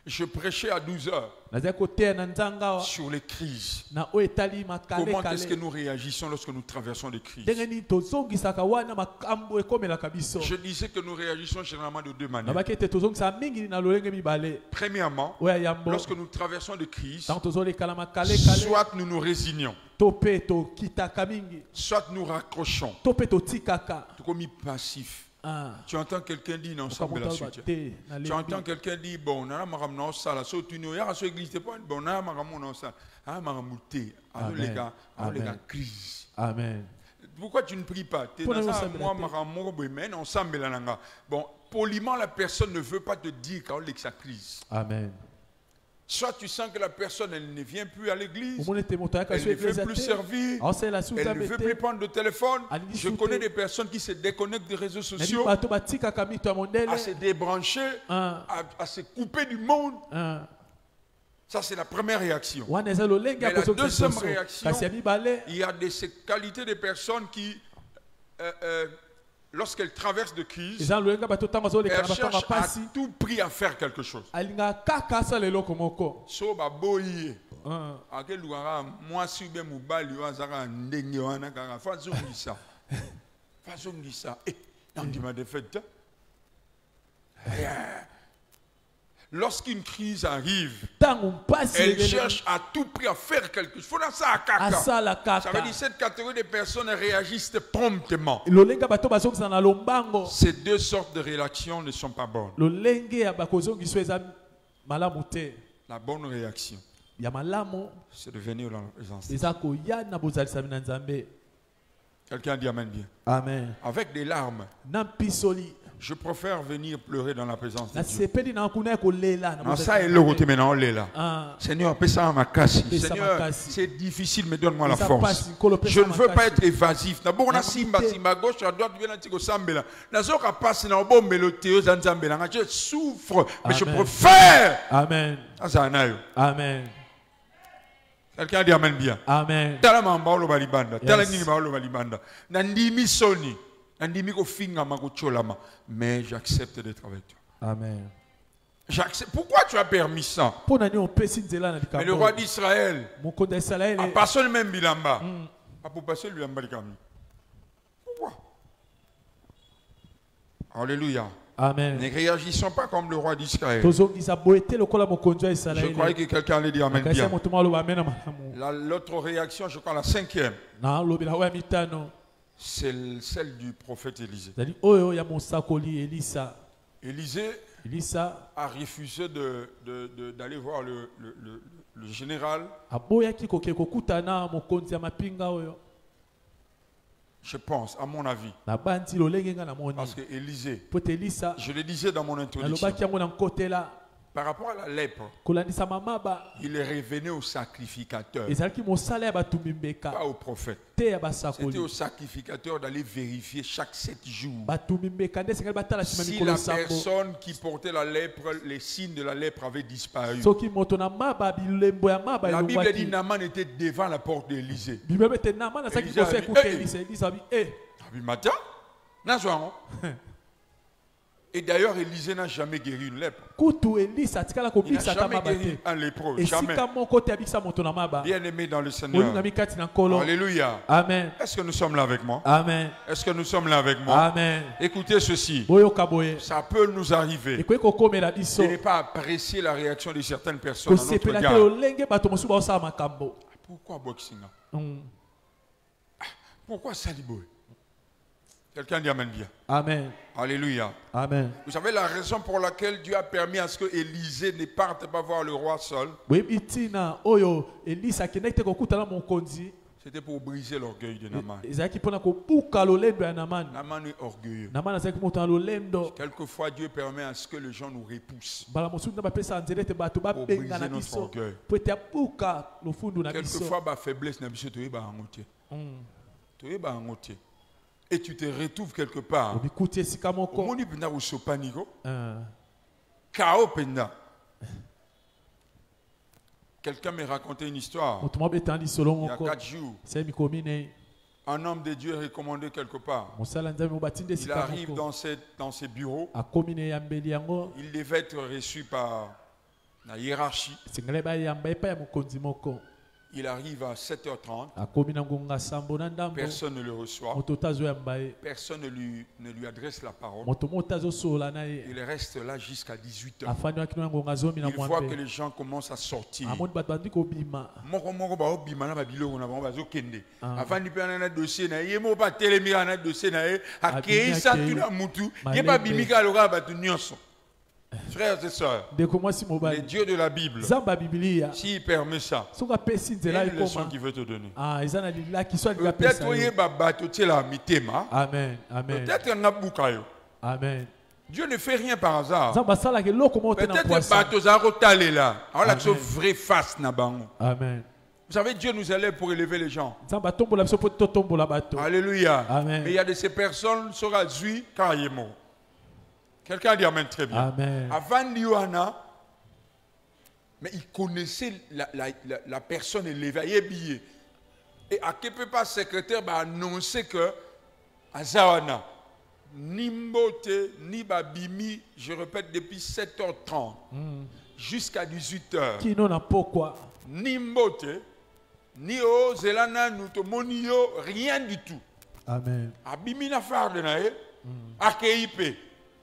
Speaker 1: Je prêchais à 12 heures
Speaker 2: nazali koteya na nzanga awa
Speaker 1: sur les crises.
Speaker 2: na oyo etali
Speaker 1: Comment est-ce que
Speaker 2: makale
Speaker 1: nous réagissons lorsque nous traversons des crises?
Speaker 2: ndenge nini tozongisaka wana makambo ekomelaka biso
Speaker 1: Je disais que nous réagissons généralement de deux manières.
Speaker 2: nabaki ete tozongisaka mingi na lolenge mibale
Speaker 1: Premièrement,
Speaker 2: oyo ya yambo
Speaker 1: lorsque nous traversons des crises,
Speaker 2: ntango tozolekala makalekale
Speaker 1: soit nous nous résignons,
Speaker 2: to mpe tokitaka mingi
Speaker 1: soit nous raccrochons.
Speaker 2: to mpe totikaka
Speaker 1: Tout comme passif.
Speaker 2: Ah.
Speaker 1: Tu entends quelqu'un dire non, ça me la suite. Tu entends quelqu'un dire bon, on a maramna sala, so tu ne y'a so église te pas bon, on a maramna sala, ah maramouté, alors les gars, crise.
Speaker 2: Amen.
Speaker 1: Pourquoi tu ne pries pas? Tu es dans ça, moi marammo mais ensemble la nanga. Bon, poliment la personne ne veut pas te dire quand elle sa crise.
Speaker 2: Amen.
Speaker 1: Soit tu sens que la personne elle ne vient plus à l'église,
Speaker 2: elle
Speaker 1: ne veut plus servir, elle ne veut plus prendre le téléphone. Je connais des personnes qui se déconnectent des réseaux sociaux, à se débrancher, à se couper du monde. Ça c'est la première réaction. Mais la deuxième réaction, il y a ces qualités de personnes qui lorsqu'elle traverse de crise,
Speaker 2: eza lolenga bato ntango azoleka
Speaker 1: elle
Speaker 2: na batongo
Speaker 1: cherche à
Speaker 2: pasi
Speaker 1: tout prix à faire quelque chose.
Speaker 2: alingaka kaka asala eloko moko.
Speaker 1: So baboyi akelukaka mwasi ube mobali oyo azaka ndenge wana kaka fa azongisa fa azongisa nandima defete. Lorsqu'une crise arrive,
Speaker 2: ntango mpasi
Speaker 1: elle cherche à tout prix à faire quelque chose. Faut dans ça à kaka.
Speaker 2: asala
Speaker 1: Ça veut
Speaker 2: kaka
Speaker 1: dire que cette catégorie de personnes réagissent promptement.
Speaker 2: lolenga bato bazongisa na lombango.
Speaker 1: Ces deux sortes de réactions ne sont pas bonnes.
Speaker 2: lolenge ya bakozongiso eza malamu te.
Speaker 1: La bonne réaction,
Speaker 2: ya malamu
Speaker 1: c'est de venir dans la présence.
Speaker 2: eza koya na bozalisami na nzambe.
Speaker 1: Quelqu'un dit amen bien.
Speaker 2: Amen.
Speaker 1: Avec des larmes,
Speaker 2: na mpisoli
Speaker 1: je préfère venir pleurer dans la présence de Dieu.
Speaker 2: nasepeli na kuna ya kolela na
Speaker 1: Non, ça est le côté maintenant, on est là.
Speaker 2: Ah.
Speaker 1: Seigneur, paie ça à ma casse.
Speaker 2: Pesa
Speaker 1: Seigneur,
Speaker 2: makasi.
Speaker 1: c'est difficile, mais donne-moi la
Speaker 2: Pesa
Speaker 1: force.
Speaker 2: pasi, kolo pesa
Speaker 1: Je ne veux pas
Speaker 2: makasi.
Speaker 1: être évasif. D'abord, on a simba, simba, gauche, à droite, bien antico sambela. Nazoka passe dans le bon méloteo, zanzambela. Je souffre, mais je
Speaker 2: Amen.
Speaker 1: préfère.
Speaker 2: Amen.
Speaker 1: Ah, ça en a eu.
Speaker 2: Amen.
Speaker 1: Quelqu'un dit amen bien.
Speaker 2: Amen.
Speaker 1: Tala mamba olo balibanda. Tala
Speaker 2: Yes.
Speaker 1: nini ba olo balibanda. Nandimi soni. Nandimi ko finga makucholama. Mais j'accepte d'être avec toi.
Speaker 2: Amen.
Speaker 1: J'accepte. Pourquoi tu as permis ça?
Speaker 2: Mpo na nini opesi nzela na
Speaker 1: Mais le roi d'Israël,
Speaker 2: mokonzi ya Israele
Speaker 1: a passé le même bilamba. A pour passer le bilamba de Camille. Pourquoi? Alléluia.
Speaker 2: Amen.
Speaker 1: Ne réagissons pas comme le roi d'Israël.
Speaker 2: tozongisa boye te lokola mokonzi ya
Speaker 1: Je
Speaker 2: Israele.
Speaker 1: croyais que quelqu'un allait dire amen
Speaker 2: Akasi
Speaker 1: bien.
Speaker 2: moto moko aloba amen na malamu.
Speaker 1: L'autre réaction, je crois la cinquième,
Speaker 2: na lobela oyo ya mitano
Speaker 1: c'est celle du prophète Élisée.
Speaker 2: ezali oyo ya mosakoli Elisa.
Speaker 1: Élisée
Speaker 2: Elisa
Speaker 1: a refusé d'aller voir le général.
Speaker 2: aboyaki koke kokutana na mokonzi ya mapinga oyo.
Speaker 1: Je pense, à mon avis.
Speaker 2: na bandi lolenge nga na moni
Speaker 1: Parce que Élisée,
Speaker 2: po te Elisa
Speaker 1: je le disais dans mon introduction,
Speaker 2: nalobaki yango na nkotela
Speaker 1: par rapport à la lèpre,
Speaker 2: kolandisa mamaba
Speaker 1: il est revenu au sacrificateur,
Speaker 2: ezalaki mosala ya batumbi mbeka
Speaker 1: pas au prophète.
Speaker 2: te ya
Speaker 1: C'était
Speaker 2: basakoli.
Speaker 1: au sacrificateur d'aller vérifier chaque 7 jours.
Speaker 2: batumbi mbeka nde esengeli batala nsima
Speaker 1: Si
Speaker 2: mikolo
Speaker 1: la
Speaker 2: sambo
Speaker 1: personne qui portait la lèpre, les signes de la lèpre avaient disparu.
Speaker 2: soki moto na maba bilembo ya maba
Speaker 1: La Bible dit
Speaker 2: elongwaki
Speaker 1: Naaman était devant la porte d'Élysée.
Speaker 2: bibelo ete nama nazalaki
Speaker 1: Elisa
Speaker 2: kosa
Speaker 1: abi,
Speaker 2: ekuta
Speaker 1: hey!
Speaker 2: Elisa. Elisa abi
Speaker 1: Abi matin, nazwa. Et d'ailleurs, Élisée n'a jamais guéri une lèpre.
Speaker 2: kutu Elisa atikala
Speaker 1: Il n'a
Speaker 2: kobikisaka
Speaker 1: jamais
Speaker 2: maba
Speaker 1: guéri
Speaker 2: te
Speaker 1: un lépreux. Jamais.
Speaker 2: esika moko te abikisa moto na maba
Speaker 1: Bien aimé dans le Seigneur.
Speaker 2: olingami kati na nkolo.
Speaker 1: Alléluia.
Speaker 2: Amen.
Speaker 1: Est-ce que nous sommes là avec moi?
Speaker 2: Amen.
Speaker 1: Est-ce que nous sommes là avec moi?
Speaker 2: Amen.
Speaker 1: Écoutez ceci.
Speaker 2: boyoka boye
Speaker 1: Ça peut nous arriver
Speaker 2: ekoki kokomela biso
Speaker 1: de ne pas apprécier la réaction de certaines personnes à notre
Speaker 2: kosepela te
Speaker 1: regard.
Speaker 2: lolenge bato mosusu baosala makambo.
Speaker 1: Pourquoi Boxinga?
Speaker 2: Mm.
Speaker 1: Pourquoi Saliboy? Quelqu'un dit amen bien.
Speaker 2: Amen.
Speaker 1: Alléluia.
Speaker 2: Amen.
Speaker 1: Vous savez la raison pour laquelle Dieu a permis à ce que Élisée ne parte pas voir le roi seul,
Speaker 2: boyebi ntina oyo Elisa akendaki te kokutana mokonzi
Speaker 1: c'était pour briser l'orgueil de Naaman.
Speaker 2: ezalaki mpona kobuka lolendo ya Namani.
Speaker 1: Naaman est orgueilleux.
Speaker 2: Namani azalaki moto na lolendo.
Speaker 1: Quelquefois, Dieu permet à ce que les gens nous repoussent.
Speaker 2: mbala mosusu nde bapesa nzela ete bato babengana
Speaker 1: briser notre
Speaker 2: biso
Speaker 1: orgueil.
Speaker 2: po ete abuka lofundu na biso.
Speaker 1: Quelquefois, ma faiblesse n'a biso toyeba yango te. Toyeba yango te. Et tu te retrouves quelque part.
Speaker 2: obikuti esika moko.
Speaker 1: Omoni penda usopaniko.
Speaker 2: Ah.
Speaker 1: Kao penda. Quelqu'un me racontait une histoire.
Speaker 2: moto moko betanga lisolo
Speaker 1: Il y a
Speaker 2: moko
Speaker 1: 4 jours.
Speaker 2: se mikomi ne
Speaker 1: Un homme de Dieu est recommandé quelque part.
Speaker 2: mosala nzambe mobatindi
Speaker 1: Il
Speaker 2: esika
Speaker 1: arrive
Speaker 2: moko
Speaker 1: dans ses bureaux.
Speaker 2: akomi ne eyambeli yango
Speaker 1: Il devait être reçu par la hiérarchie.
Speaker 2: esengeli bayamba epai ya mokonzi moko.
Speaker 1: Il arrive à 7h30.
Speaker 2: akomi na ngonga sambo na ndambo
Speaker 1: Personne ne le reçoit.
Speaker 2: moto te azoyamba ye
Speaker 1: Personne ne lui adresse la parole.
Speaker 2: moto moko te azosola na ye
Speaker 1: Il reste là jusqu'à 18h.
Speaker 2: afandi wakino na ngonga zomi na
Speaker 1: Il voit que
Speaker 2: mwambe
Speaker 1: les gens commencent à sortir.
Speaker 2: amoni bato bandi kobima
Speaker 1: Moko moko baobima na babiloko na bango bazokende.
Speaker 2: Ah.
Speaker 1: Afandi mpe ana na dossier na ye moko batelemi na dossier na ye akei
Speaker 2: Abimi
Speaker 1: santu
Speaker 2: akei.
Speaker 1: na mutu ye
Speaker 2: Malembe.
Speaker 1: babimika aloka bato nyonso. Frères et sœurs,
Speaker 2: ndeko mwasi
Speaker 1: le
Speaker 2: mobali
Speaker 1: Dieu de la Bible,
Speaker 2: nzambe ya bibilia
Speaker 1: s'il permet ça,
Speaker 2: soki apesi
Speaker 1: il y
Speaker 2: nzela
Speaker 1: a une leçon
Speaker 2: ekoma
Speaker 1: qu'il veut te donner.
Speaker 2: eza na lilaki so alingi
Speaker 1: Peut-être
Speaker 2: apesa yo.
Speaker 1: oyeba bato tiela mitema.
Speaker 2: amen amen
Speaker 1: Peut-être nga buka yo.
Speaker 2: amen
Speaker 1: Dieu ne fait rien par hasard.
Speaker 2: nzambe asalaka eloko moko te na
Speaker 1: Peut-être
Speaker 2: poisa.
Speaker 1: bato za kotalela. Alors
Speaker 2: Amen.
Speaker 1: la vraie face na bango.
Speaker 2: amen
Speaker 1: Vous savez, Dieu nous élève pour élever les gens.
Speaker 2: nzambe atombola biso mpo totombola bato.
Speaker 1: Alléluia.
Speaker 2: Amen.
Speaker 1: Mais il y a de ces personnes qui seront zui quand il est mort. Quelqu'un dit amen très bien.
Speaker 2: amen
Speaker 1: Avant Yohana, mais il connaissait la personne élevée. Il est billet. Et à quelque part, secrétaire a annoncé que Azawana, ni mbote, ni babimi, je répète depuis 7h30 jusqu'à 18h.
Speaker 2: Qui n'en a pourquoi?
Speaker 1: Ni mbote, ni o zelana nutomoni yo, rien du tout.
Speaker 2: Amen.
Speaker 1: Abimi na farde na e, akeipe.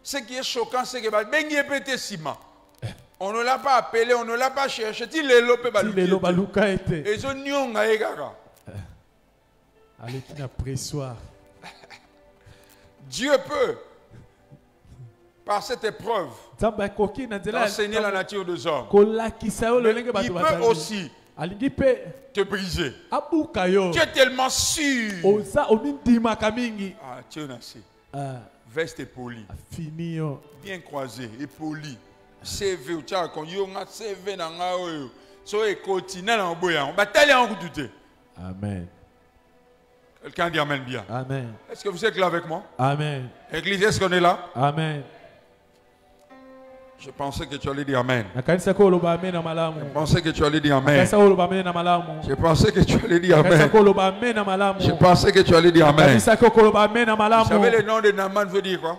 Speaker 1: Ce qui est choquant, c'est que bengi epete sima. On ne l'a pas appelé, on ne l'a pas cherché. Il est lopé
Speaker 2: baluka était.
Speaker 1: Et son nyonga e gaga.
Speaker 2: Allez, qui n'a pressoir.
Speaker 1: Dieu peut, par cette épreuve, enseigner la nature des hommes. Mais il peut aussi te briser. Tu es tellement sûr. Ah, tu es assez. Veste est poli. Bien croisé et poli. CV, tu as un CV dans la so et continue dans boya. On bataille en douter.
Speaker 2: Amen.
Speaker 1: Quelqu'un dit amen bien.
Speaker 2: Amen.
Speaker 1: Est-ce que vous êtes là avec moi?
Speaker 2: Amen.
Speaker 1: Église, est-ce qu'on est là?
Speaker 2: Amen.
Speaker 1: Je pensais que tu allais dire amen.
Speaker 2: Je pensais
Speaker 1: que tu allais dire amen. Je pensais que tu allais dire amen. Je pensais que tu allais dire amen. Vous savez le nom de Naaman veut dire quoi?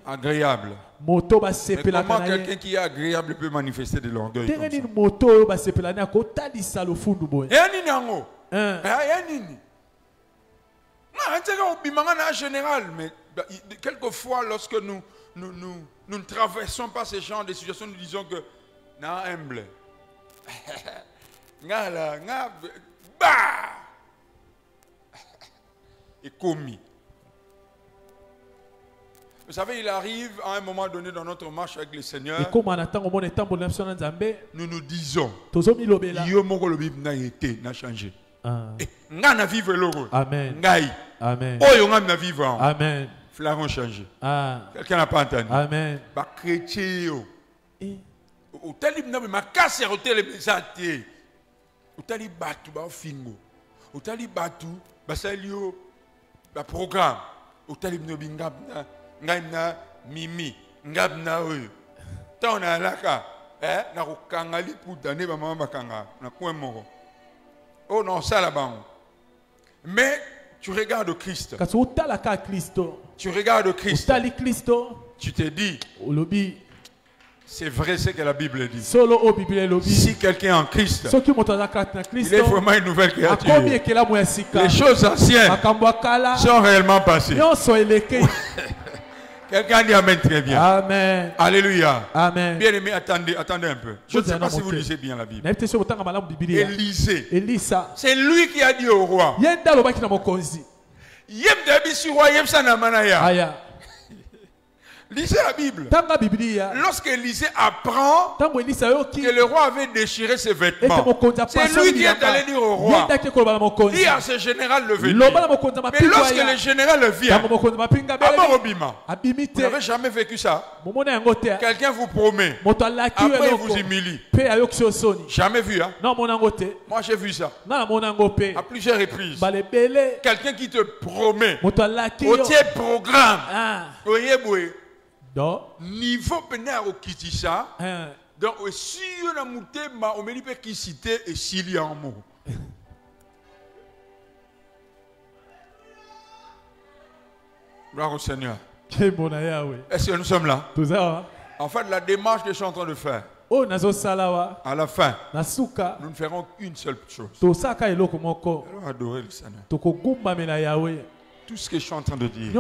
Speaker 1: Agréable. Mais comment quelqu'un qui est agréable peut manifester de l'orgueil comme ça? En général, mais quelquefois lorsque nous ne traversons pas ce genre de situations, nous disons que non humble. Et commis. Vous savez, il arrive à un moment donné dans notre marche avec le Seigneur, nous nous disons, yo moko lobi na été n'a changé. Nga na vivre l'heureux.
Speaker 2: Amen.
Speaker 1: Ngai.
Speaker 2: Amen.
Speaker 1: Oyo nga na vivre.
Speaker 2: Amen.
Speaker 1: Flaron changé.
Speaker 2: Ah.
Speaker 1: Quelqu'un n'a pas entendu.
Speaker 2: Amen.
Speaker 1: Ba chrétien. Au talib na ma casse hotel bezate. Au talib batu ba fingo. Au talib batu ba salio ba programme. Au talib no bingab na na mimi ngab na oyo. Ta on a laka na ko kangali puta ne ba mama bakanga na coin moko. Oh non, ça là-bas. Mais tu regardes Christ. Tu regardes Christ. Tu te dis, c'est vrai ce que la Bible dit. Si quelqu'un est en Christ, il est vraiment une nouvelle créature. Les choses anciennes sont réellement passées. Quelqu'un dit amen très bien.
Speaker 2: Amen.
Speaker 1: Alléluia.
Speaker 2: Amen.
Speaker 1: Bien aimé, attendez un peu. Je ne sais pas si vous lisez bien la Bible. Élisée. C'est lui qui a dit au roi. Lisez la Bible. Lorsque Élisée apprend que le roi avait déchiré ses vêtements, c'est lui qui est allé dire au roi, dis à ce général de venir. Mais lorsque le général vient, vous n'avez jamais vécu ça. Quelqu'un vous promet, après il vous humilie. Jamais vu, hein? Moi j'ai vu ça à plusieurs reprises. Quelqu'un qui te promet, au tiers programme, niveau pénal au Kitissa, donc si on a monté, on me dit qu'il citait et s'il y a un mot. Gloire au Seigneur. Est-ce que nous sommes là? En fait, la démarche que je suis en train de faire, à la fin, nous ne ferons qu'une seule chose. Allons adorer le Seigneur. Tout ce que je suis en train de dire,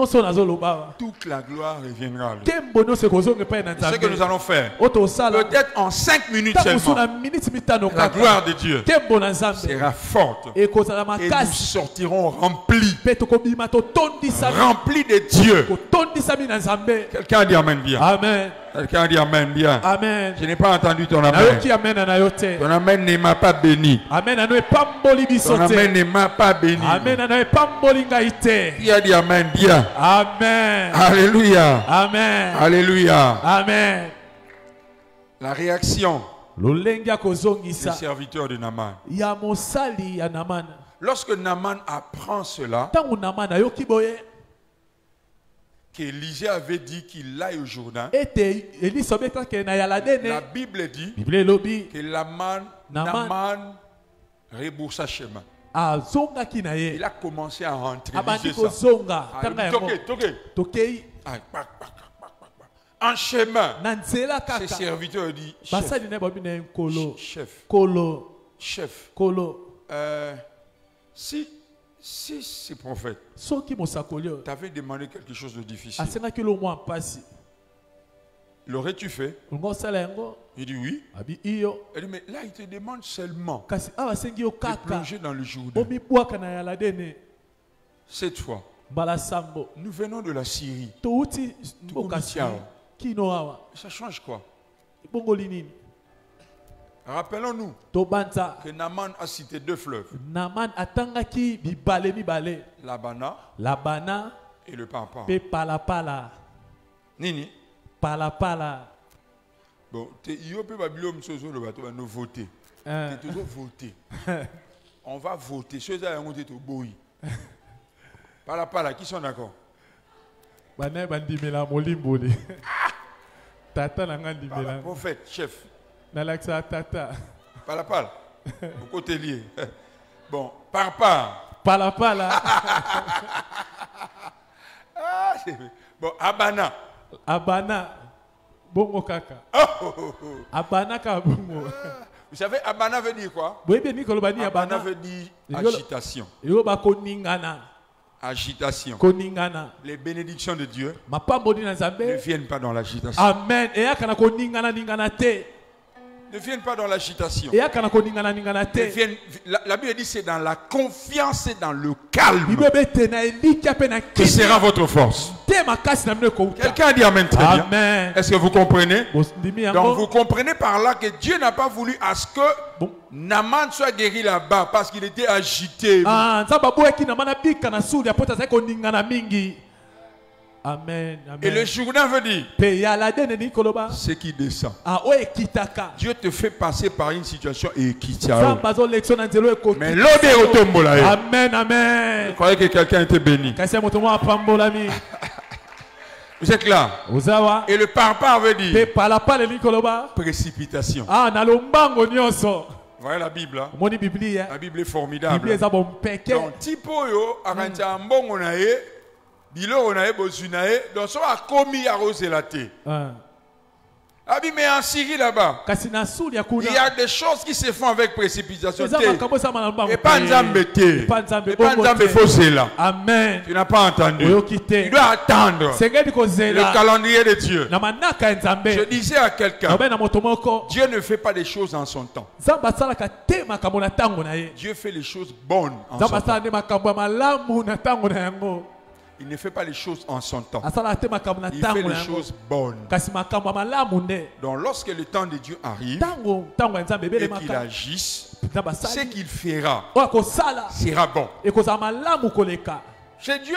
Speaker 1: toute la gloire reviendra à lui. Ce que nous allons faire, peut-être en 5 minutes seulement, la gloire de Dieu sera forte et nous sortirons remplis de Dieu. Quelqu'un dit amen bien.
Speaker 2: Amen.
Speaker 1: Quelqu'un dit amen bien.
Speaker 2: Amen.
Speaker 1: Je n'ai pas entendu ton amen. Ton amen ne m'a pas béni. Ton amen ne m'a pas béni. Qui a dit amen bien?
Speaker 2: Amen.
Speaker 1: Alléluia.
Speaker 2: Amen.
Speaker 1: Alléluia.
Speaker 2: Amen.
Speaker 1: La réaction du serviteur de Naaman. Lorsque Naaman apprend cela, qu'Élisée avait dit qu'il aille au Jourdain, la Bible dit que Naaman rebroussa chemin.
Speaker 2: azongaki na ye
Speaker 1: Il a commencé à rentrer.
Speaker 2: abandi
Speaker 1: Lisez ça.
Speaker 2: kozonga
Speaker 1: Ah,
Speaker 2: tanga yango
Speaker 1: toquez, toquez.
Speaker 2: tokei
Speaker 1: Ah, pac, pac, pac, pac, pac. En chemin,
Speaker 2: na nzela
Speaker 1: ses
Speaker 2: kaka
Speaker 1: serviteurs disent chef,
Speaker 2: basali na babi na nkolo
Speaker 1: chef,
Speaker 2: kolo
Speaker 1: chef.
Speaker 2: kolo
Speaker 1: Si ces prophètes
Speaker 2: soki mosakoli oyo
Speaker 1: t'avaient demandé quelque chose de difficile,
Speaker 2: asengaki lo mwa mpasi
Speaker 1: l'aurais-tu fait?
Speaker 2: olinga osala yango
Speaker 1: Il dit oui.
Speaker 2: abi iyo
Speaker 1: Elle dit mais là il te demande seulement
Speaker 2: kasi awa asengi yo
Speaker 1: de
Speaker 2: kaka
Speaker 1: plonger dans le Jourdain.
Speaker 2: omibwaka na yaladene
Speaker 1: Cette fois,
Speaker 2: mbala sambo
Speaker 1: nous venons de la Syrie.
Speaker 2: touti mboka
Speaker 1: Tukubitia.
Speaker 2: kino awa
Speaker 1: Ça change quoi?
Speaker 2: ebongoli nini
Speaker 1: Rappelons-nous
Speaker 2: tobanza
Speaker 1: que Naaman a cité 2 fleuves,
Speaker 2: naman atangaki bibale mibale
Speaker 1: l'Abana
Speaker 2: labana
Speaker 1: et le Pampa.
Speaker 2: mpe palapala
Speaker 1: Nini?
Speaker 2: palapala
Speaker 1: Bon, il peut pas oublier le bateau, nous voter.
Speaker 2: Hein.
Speaker 1: Tu dois voter. On va voter. Ceux qui ont voté au boui. Par là, qui sont d'accord?
Speaker 2: bana bandimela molimboli tata nanga ndimela
Speaker 1: Prophète, chef.
Speaker 2: nalakisa tata
Speaker 1: Par là. Au côté lié. Bon, par.
Speaker 2: palapala
Speaker 1: Ah, bon, Abana.
Speaker 2: abana bongo kaka abana ka bongo
Speaker 1: Vous savez, Abana veut dire quoi?
Speaker 2: boyebi ni koloba ni
Speaker 1: Abana
Speaker 2: abana
Speaker 1: veut dire agitation.
Speaker 2: yo bakoningana
Speaker 1: Agitation.
Speaker 2: koningana
Speaker 1: Les bénédictions de Dieu
Speaker 2: mapamboli na
Speaker 1: ne
Speaker 2: nzambe
Speaker 1: viennent pas dans l'agitation.
Speaker 2: amen eyaka na koningana ningana te
Speaker 1: Ne viennent pas dans l'agitation.
Speaker 2: eyaka na koningana ningana te
Speaker 1: La Bible dit c'est dans la confiance et dans le calme
Speaker 2: bible te na elikia pe na
Speaker 1: que sera votre force.
Speaker 2: te makasi na mino ekouta
Speaker 1: Quelqu'un a dit amen très bien.
Speaker 2: amen
Speaker 1: Est-ce que vous comprenez?
Speaker 2: bosindimi
Speaker 1: Donc
Speaker 2: yango
Speaker 1: vous comprenez par là que Dieu n'a pas voulu à ce que
Speaker 2: Bon.
Speaker 1: Naaman soit guéri là-bas parce qu'il était agité.
Speaker 2: nzambe aboyaki na mana bika na suli apo azali koningana mingi amen
Speaker 1: Et le
Speaker 2: amen
Speaker 1: Jourdain veut dire
Speaker 2: mpe yaladene ni koloba
Speaker 1: ce qui descend.
Speaker 2: oyo ekitaka
Speaker 1: Dieu te fait passer par une situation et quitte.
Speaker 2: nzambe azolekisa na nzela oyo
Speaker 1: Mais l'autre est retombola.
Speaker 2: amen amen
Speaker 1: Je croyais que quelqu'un était béni.
Speaker 2: kasi ya moto moko apambolami
Speaker 1: Vous êtes là?
Speaker 2: ozawa
Speaker 1: Et le parpar veut
Speaker 2: mpe
Speaker 1: dire
Speaker 2: palapala ni koloba
Speaker 1: précipitation.
Speaker 2: na lombango nyonso
Speaker 1: Voilà la Bible. Hein?
Speaker 2: omoni biblia
Speaker 1: La Bible est
Speaker 2: biblia
Speaker 1: formidable.
Speaker 2: eza bompeke
Speaker 1: Donc, tipo yo, akantia mbongo na ye, biloko na ye, bozu na ye, donc so akomi arrosé la te. Abi, mais en Syrie là-bas,
Speaker 2: kasi na suli ya
Speaker 1: il y
Speaker 2: kuna
Speaker 1: a des choses qui se font avec précipitation.
Speaker 2: eza makambo esama na lombango
Speaker 1: Et pas Nzambe te.
Speaker 2: Epa Nzambe,
Speaker 1: Et pas
Speaker 2: bongo
Speaker 1: Nzambe
Speaker 2: te.
Speaker 1: faussé là.
Speaker 2: amen
Speaker 1: Tu n'as pas entendu.
Speaker 2: oyoki
Speaker 1: Tu
Speaker 2: te
Speaker 1: dois attendre
Speaker 2: sengeli
Speaker 1: le
Speaker 2: kozela
Speaker 1: calendrier de Dieu.
Speaker 2: na manaka ya
Speaker 1: Je
Speaker 2: nzambe
Speaker 1: disais à quelqu'un,
Speaker 2: obe na moto moko
Speaker 1: Dieu ne fait pas des choses en son temps.
Speaker 2: nzambe asalaka te makambo na ntango na ye
Speaker 1: Dieu fait les choses bonnes en
Speaker 2: nzambe
Speaker 1: son temps.
Speaker 2: asala nde makambo ya malamu na ntango na yango
Speaker 1: Il ne fait pas les choses en son temps.
Speaker 2: asalaka te makambo na
Speaker 1: Il fait
Speaker 2: ntango
Speaker 1: les
Speaker 2: na yango
Speaker 1: choses bonnes.
Speaker 2: kasi makambo ya malamu nde
Speaker 1: Donc lorsque le temps de Dieu arrive
Speaker 2: ntango ya nzambe
Speaker 1: et qu'il
Speaker 2: ebelemaka
Speaker 1: agisse,
Speaker 2: nzambe
Speaker 1: ce
Speaker 2: asali
Speaker 1: qu'il fera
Speaker 2: oyo akosala
Speaker 1: sera bon.
Speaker 2: ekozala malamu koleka
Speaker 1: Chez Dieu,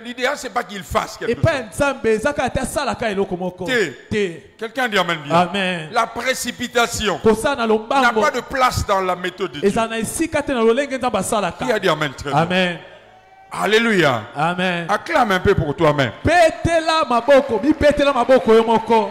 Speaker 1: l'idéal, c'est pas qu'il fasse quelque
Speaker 2: epai ya
Speaker 1: chose.
Speaker 2: nzambe eza kaka te asalaka eloko moko te
Speaker 1: Quelqu'un dit amen bien.
Speaker 2: amen
Speaker 1: La précipitation
Speaker 2: kosala na
Speaker 1: n'a
Speaker 2: lombango
Speaker 1: pas de place dans la méthode de Dieu.
Speaker 2: ezala na esika te na lolenge nzambe asalaka
Speaker 1: Qui a dit amen très bien?
Speaker 2: amen
Speaker 1: Alléluia.
Speaker 2: amen
Speaker 1: Acclame un peu pour toi-même.
Speaker 2: petela maboko bipetela maboko yo moko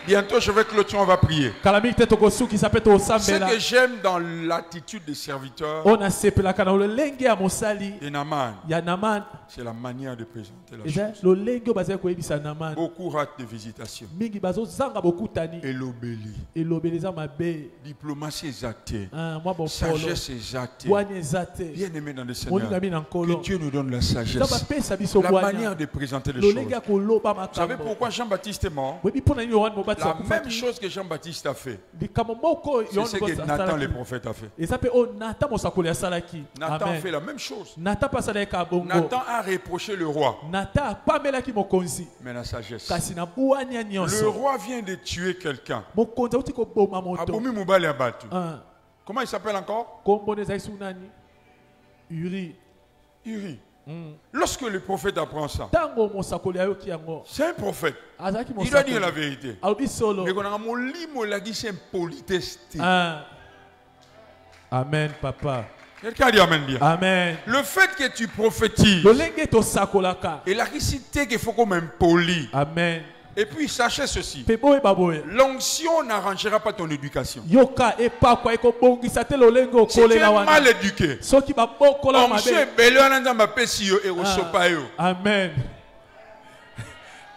Speaker 1: Bientôt, je vais clôturer, on va prier.
Speaker 2: kala mingi te tokosukisa mpe
Speaker 1: Ce
Speaker 2: tosambela
Speaker 1: que j'aime dans l'attitude des serviteurs
Speaker 2: oyo nasepelaka na lolenge ya mosali
Speaker 1: de Naaman,
Speaker 2: ya naman
Speaker 1: c'est la manière de présenter la
Speaker 2: eza
Speaker 1: chose.
Speaker 2: lolenge oyo bazali koyebisa naman
Speaker 1: Beaucoup ratent de visitation.
Speaker 2: mingi bazozanga bokutani
Speaker 1: Et l'obélie.
Speaker 2: elobeli eza mabe
Speaker 1: Diplomatie exatée.
Speaker 2: mwa bofolo
Speaker 1: Sagesse exatée.
Speaker 2: bwani eza te
Speaker 1: Bien aimé dans le Seigneur.
Speaker 2: moningami na
Speaker 1: Que
Speaker 2: nkolo
Speaker 1: Dieu nous donne la
Speaker 2: nzambe
Speaker 1: sagesse.
Speaker 2: apesa biso
Speaker 1: La
Speaker 2: bwanya
Speaker 1: manière de présenter les
Speaker 2: lolenge
Speaker 1: choses.
Speaker 2: ya koloba
Speaker 1: Vous savez
Speaker 2: makambo
Speaker 1: pourquoi Jean-Baptiste est mort?
Speaker 2: boyebi mpo na nini yohane mobati
Speaker 1: La même
Speaker 2: akufaki
Speaker 1: chose que Jean-Baptiste a fait.
Speaker 2: likambo moko
Speaker 1: C'est ce que
Speaker 2: yohane
Speaker 1: Nathan le
Speaker 2: asalaki
Speaker 1: prophète a fait.
Speaker 2: eza mpe oyo natan mosakoli asalaki
Speaker 1: Nathan
Speaker 2: amen
Speaker 1: fait la même chose.
Speaker 2: natan mpe asalaki ka bongo
Speaker 1: Nathan a reproché le roi,
Speaker 2: natan apamelaki mokonzi
Speaker 1: mais la sagesse.
Speaker 2: kasi na bwania
Speaker 1: Le
Speaker 2: nyonso
Speaker 1: roi vient de tuer quelqu'un.
Speaker 2: mokonzi auti koboma moto
Speaker 1: Abomi Moubali Abatu.
Speaker 2: Ah,
Speaker 1: Comment il s'appelle encore?
Speaker 2: kombo nde ezalaki su nani uri
Speaker 1: Uri. Lorsque le prophète apprend ça,
Speaker 2: ntango mosakoli ayoki yango
Speaker 1: c'est un prophète.
Speaker 2: azalaki
Speaker 1: Il doit dire la
Speaker 2: mosakoli
Speaker 1: vérité.
Speaker 2: alobi solo
Speaker 1: Mais quand on a mon limo la guiche impolitesse.
Speaker 2: Ah. amen papa
Speaker 1: Quelqu'un dit amen bien.
Speaker 2: amen
Speaker 1: Le fait que tu prophétises
Speaker 2: lolenge tosakolaka
Speaker 1: et la récité qu'il faut comme impoli.
Speaker 2: amen
Speaker 1: Et puis sachez ceci.
Speaker 2: Pe boye baboye.
Speaker 1: L'onction n'arrangera pas ton éducation.
Speaker 2: Yoka epakwa ekobongisa te lolengo
Speaker 1: Si tu es
Speaker 2: kolela wana.
Speaker 1: mal éduqué,
Speaker 2: Soki babokola
Speaker 1: onction
Speaker 2: mabe.
Speaker 1: est belle wana nzambe apesi yo ekosopa yo.
Speaker 2: Amen.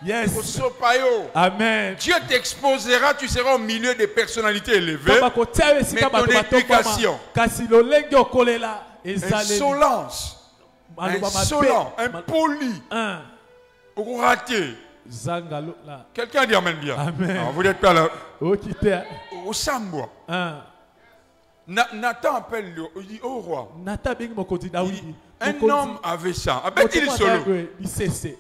Speaker 2: Yes.
Speaker 1: Ekosopa yo.
Speaker 2: Amen.
Speaker 1: Dieu t'exposera, tu seras au milieu des personnalités élevées.
Speaker 2: Baba kotia esika
Speaker 1: Mais ton
Speaker 2: bato batokama.
Speaker 1: éducation,
Speaker 2: Kasi lolenge okolela ezaleli.
Speaker 1: insolence,
Speaker 2: Maloba mabe.
Speaker 1: insolent, impoli,
Speaker 2: Un.
Speaker 1: raté.
Speaker 2: Zangalo la.
Speaker 1: Quelqu'un dit Amen bien.
Speaker 2: Amen.
Speaker 1: Alors, vous n'êtes pas là.
Speaker 2: Okite.
Speaker 1: Au Sambwa.
Speaker 2: Un.
Speaker 1: Nathan appelle le. Il dit, oh roi.
Speaker 2: Nata bingi mokonzi Dawidi.
Speaker 1: Un homme avait ça. Abeti il solo.
Speaker 2: Bisese.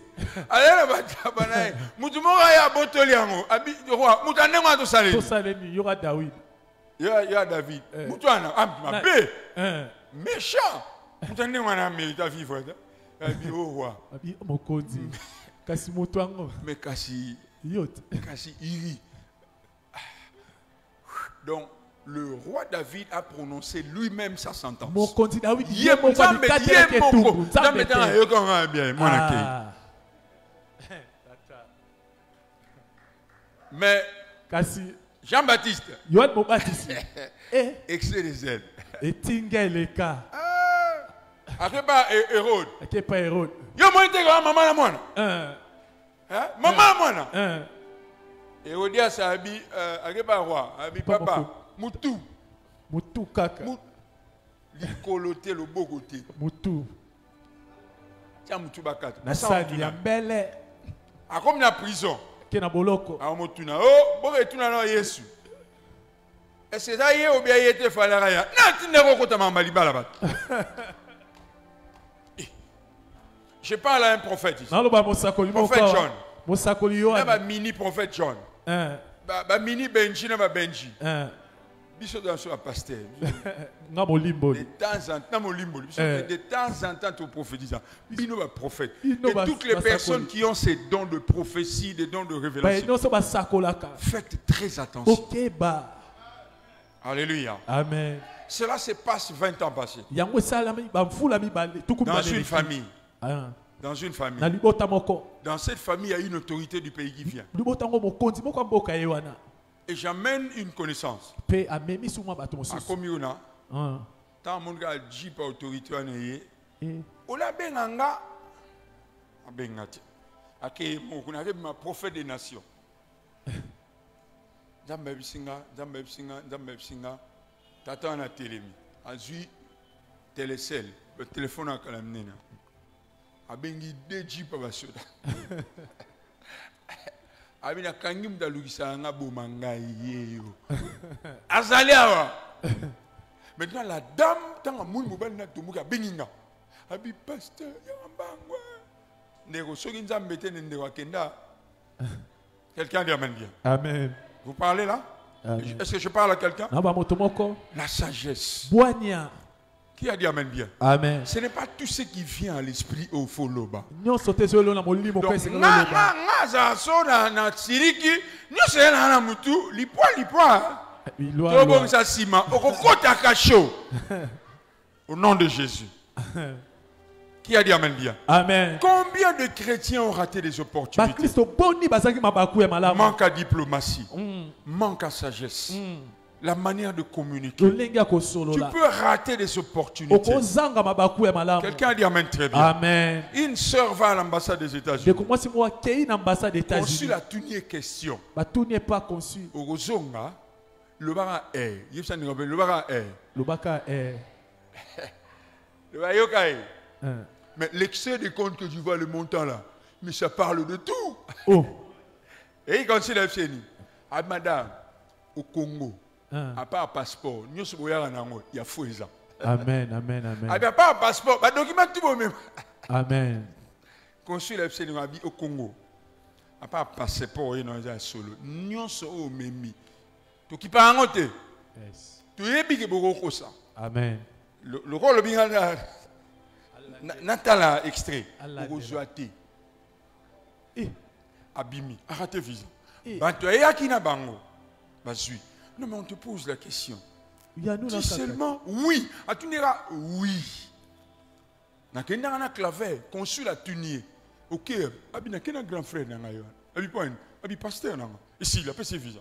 Speaker 1: Allez là bas banaye. Mutu moko ya botoli yango. Abi roi. Mutu anengo to saleli.
Speaker 2: To saleli yora David.
Speaker 1: Ya David. Mutu ana mabe. Méchant. Mutu anengo na mérite vivre. Abi oh roi.
Speaker 2: Abi mokonzi. Kasi mutu ango.
Speaker 1: Mais kasi
Speaker 2: Yot.
Speaker 1: kasi iri. Donc le roi David a prononcé lui-même sa sentence.
Speaker 2: Mokonzi David
Speaker 1: Yemo Nzambe yemo. Nzambe tanga yoko nga bien mwana ke. Mais
Speaker 2: Kasi
Speaker 1: Jean-Baptiste,
Speaker 2: Yohane Mobaptiste.
Speaker 1: excès des ailes.
Speaker 2: Etinga eleka.
Speaker 1: Akeba Hérode.
Speaker 2: Akepa Hérode.
Speaker 1: Yo mo intega mama na mwana. Hein? Mama na mwana. Hérodias abi akeba roi, abi papa. Mutu.
Speaker 2: Mutu kaka.
Speaker 1: Likoloté le beau côté.
Speaker 2: Mutu.
Speaker 1: Tiens mutu bakata.
Speaker 2: Na sani ya mbele.
Speaker 1: A comme na prison.
Speaker 2: Kena boloko.
Speaker 1: A motuna. Oh, bo etuna na Yesu. Est-ce que ça y est ou bien y était falera ya? Na tinero kota mama libala bat. Je parle à un prophète ici.
Speaker 2: Prophète
Speaker 1: John.
Speaker 2: Mosakoli Yohane.
Speaker 1: Un mini prophète John. Ba mini Benji na ba Benji. Biso dans ce pasteur. De temps en temps molimbo. De temps en temps tu prophétises. Bino ba prophète. Et toutes les personnes qui ont ces dons de prophétie, des dons de révélation. Faites très attention. Alléluia.
Speaker 2: Amen.
Speaker 1: Cela se passe 20 ans passés.
Speaker 2: Dans
Speaker 1: une famille. Dans une famille. Dans cette famille, il y a une autorité du pays qui vient. Et j'amène une connaissance. A Komiuna, tant mon gars dit pas autorité en ayé. Ola benanga, abengati. Ake mon kuna ma prophète des nations. Zambe bisinga. Tata na télémi. Azui télécell, le téléphone à kalamnena. Abengi deji pa basoda. Abina kangim da lugisa nga bomanga yeyo. Azali awa. Maintenant la dame tanga moun mobile na tomuka benginga. Abi pasteur yambangwa. Ndeko soki nzambe te ndeko akenda. Quelqu'un dit amen bien.
Speaker 2: Amen.
Speaker 1: Vous parlez là? Est-ce que je parle à quelqu'un?
Speaker 2: La
Speaker 1: sagesse.
Speaker 2: Boigna.
Speaker 1: Qui a dit amen bien?
Speaker 2: Amen.
Speaker 1: Ce n'est pas tout ce qui vient à l'esprit au foloba.
Speaker 2: Donc,
Speaker 1: au nom de Jésus. Qui a dit amen bien?
Speaker 2: Amen.
Speaker 1: Combien de chrétiens ont raté des opportunités? Manque à diplomatie, manque à sagesse, la manière de communiquer. Tu peux rater des opportunités. Quelqu'un a dit amen très bien.
Speaker 2: Amen.
Speaker 1: Une sœur va à l'ambassade des États-Unis. Conçu la tunier question.
Speaker 2: Pas conçu.
Speaker 1: Le bara est. Le bara est.
Speaker 2: Le baka est.
Speaker 1: Le bayoka est. Mais l'excès de compte que tu vois le montant là, mais ça parle de tout.
Speaker 2: Oh.
Speaker 1: Et il continue à dire, ah madame, au Congo, à part passeport, il y a faux exemple.
Speaker 2: Amen, amen, amen.
Speaker 1: Ah bien pas passeport, bah document tout le même.
Speaker 2: Amen.
Speaker 1: Consul au Congo, à part passeport, il y a un solo. Nous sommes au même. Tu qui pas en côté.
Speaker 2: Yes.
Speaker 1: Tu es bien beaucoup ça.
Speaker 2: Amen.
Speaker 1: Le rôle bien là. Natala extrait. Ozoate. Abimi. Arrêtez visa. Bantoya qui n'a bango. Bazui. Non mais on te pose la question. Dis seulement oui. Atunera oui. Nakenda na claver. Consul a tunier. Ok. Abina kena grand frère na ngayo. Abi point. dit, pasteur, non. Ici, il a fait ses visas.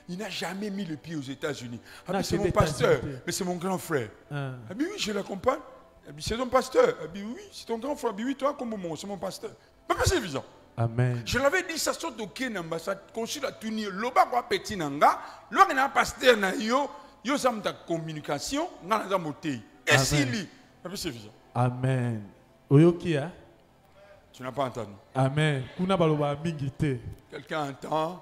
Speaker 1: Il n'a jamais mis le pied aux États-Unis. C'est mon pasteur, mais c'est mon grand frère. Oui, je l'accompagne. C'est ton pasteur. Oui, c'est ton grand frère. Oui, toi, comme moi, c'est mon pasteur. Mais c'est visa.
Speaker 2: Amen.
Speaker 1: Je l'avais dit, ça sort de quelle ambassade, consul a tourné, l'oba quoi petit nanga, l'oba n'a pasteur na yo sam ta communication, n'a pas moté. Et si lui, c'est visa.
Speaker 2: Amen. Oyoki hein?
Speaker 1: Tu n'as pas entendu.
Speaker 2: Amen. Kuna baloba mingite.
Speaker 1: Quelqu'un entend.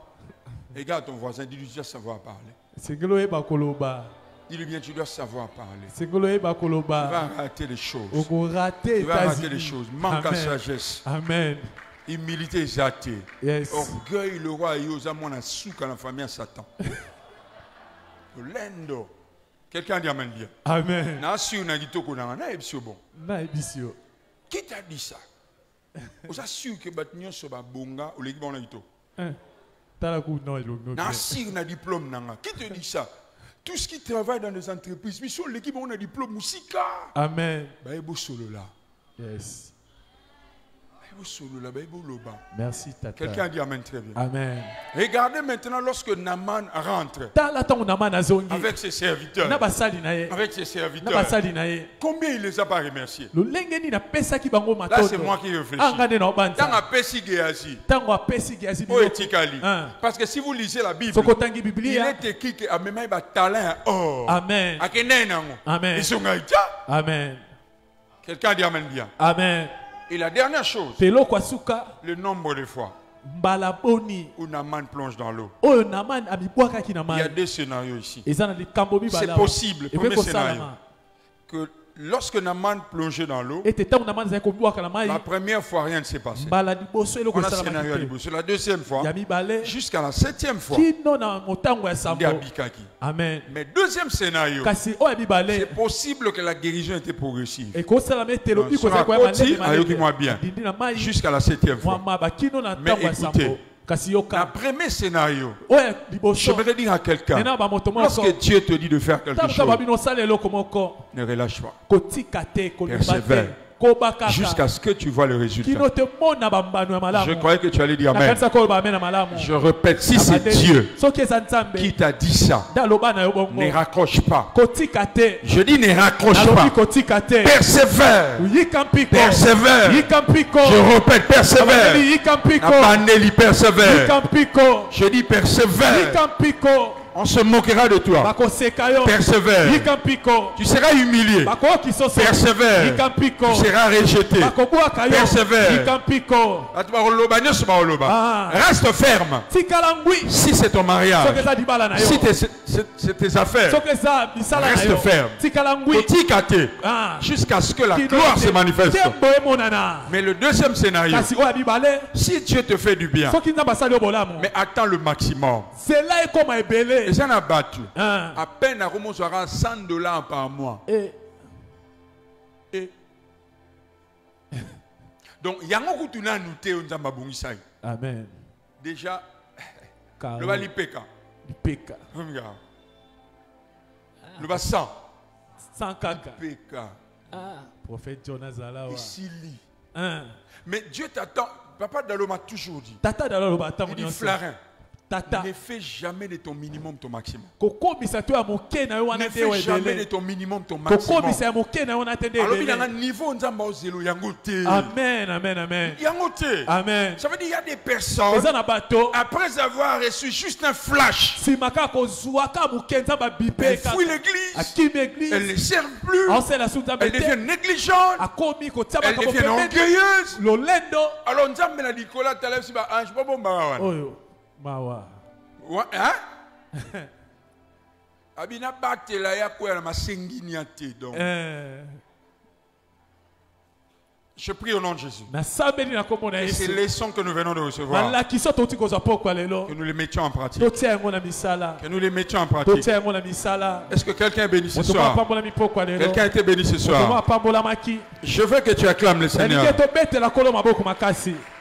Speaker 1: Regarde ton voisin, dis-lui, tu dois savoir parler.
Speaker 2: Sengelo eba koloba.
Speaker 1: Dis-lui bien, tu dois savoir parler.
Speaker 2: Sengelo eba
Speaker 1: Tu
Speaker 2: koloba.
Speaker 1: vas rater les choses.
Speaker 2: Oko rater
Speaker 1: Tu vas rater les choses. Manque à sagesse.
Speaker 2: Amen.
Speaker 1: Humilité exaltée.
Speaker 2: Yes.
Speaker 1: Orgueil, le roi et aux amants, souk à la famille à Satan. Lendo. Quelqu'un dit Amen bien.
Speaker 2: Amen.
Speaker 1: Bon. Qui t'a dit ça? Vous êtes sûr que Batnion soit bonga ou l'équipe en Aïto? Un diplôme. Qui te dit ça? Tout ce qui travaille dans les entreprises, mais sur l'équipe on a diplôme musique.
Speaker 2: Amen.
Speaker 1: Yes.
Speaker 2: Merci Tata.
Speaker 1: Quelqu'un dit Amen très bien.
Speaker 2: Amen.
Speaker 1: Regardez maintenant lorsque Naaman rentre avec ses serviteurs. Avec ses serviteurs. Combien il les a pas remerciés? Là c'est moi qui réfléchis. Tant à Pessi Géasi. Parce que si vous lisez la Bible, il est écrit que Amema va talent or. Amen. Amen.
Speaker 2: Amen.
Speaker 1: Quelqu'un dit Amen bien.
Speaker 2: Amen.
Speaker 1: Et la dernière chose, le nombre de fois où Naaman plonge dans l'eau. Il y a deux scénarios ici. C'est possible, premier scénario, que lorsque Naaman plongeait dans l'eau, la première fois rien ne s'est passé. On a un scénario à Libousse. La deuxième fois, jusqu'à la septième fois, il y a Bikaki.
Speaker 2: Amen.
Speaker 1: Mais deuxième scénario, c'est possible que la guérison était progressive. Moi bien, jusqu'à la septième fois. Mais écoutez, le premier scénario, j'aimerais dire à quelqu'un, lorsque Dieu te dit de faire quelque chose, ne relâche pas. Persévère. Jusqu'à ce que tu vois le résultat. Je croyais que tu allais dire Amen. Je répète, si c'est Dieu qui t'a dit ça, ne raccroche pas. Je dis ne raccroche pas. Persévère. Persévère. Je répète, persévère. Persévère. Je dis persévère. On se moquera de toi. Persévère. Tu seras humilié. Persévère. Tu seras rejeté. Persévère. Reste ferme. Si c'est ton mariage, si c'est tes affaires, reste ferme. Jusqu'à ce que la gloire se manifeste. Mais le deuxième scénario, si Dieu te fait du bien, mais attends le maximum. Et ça n'a battu. À peine à Romo sera $100 par mois. Donc, il y a un coup de noté on zamba bungisai.
Speaker 2: Amen.
Speaker 1: Déjà, le va l'ipeka.
Speaker 2: L'ipeka.
Speaker 1: Le va 100.
Speaker 2: 100 kaka.
Speaker 1: L'ipeka.
Speaker 2: Prophète Jonas Zala.
Speaker 1: Ici. Mais Dieu t'attend. Papa Dalo m'a toujours dit.
Speaker 2: Tata Dalo m'a toujours
Speaker 1: dit. Flarin. Ne fais jamais de ton minimum ton maximum. Ne fais jamais de ton minimum ton maximum. Alors il y a un niveau
Speaker 2: Amen, amen, amen. Amen.
Speaker 1: Ça veut dire qu'il y a des personnes, après avoir reçu juste un flash, elles fuient l'église, elles ne servent plus, elles deviennent négligentes, elles deviennent orgueilleuses. Alors nous avons dit Nicolas Taleb si je ne sais pas bon.
Speaker 2: Mawa.
Speaker 1: Hein? Abina batela ya kwa ma senginiate donc. Je prie au nom de Jésus. Et ces leçons que nous venons de recevoir, que nous les mettions en pratique. Que nous les mettions en pratique. Est-ce que quelqu'un est béni ce soir? Quelqu'un a été béni ce soir? Je veux que tu acclames le Seigneur.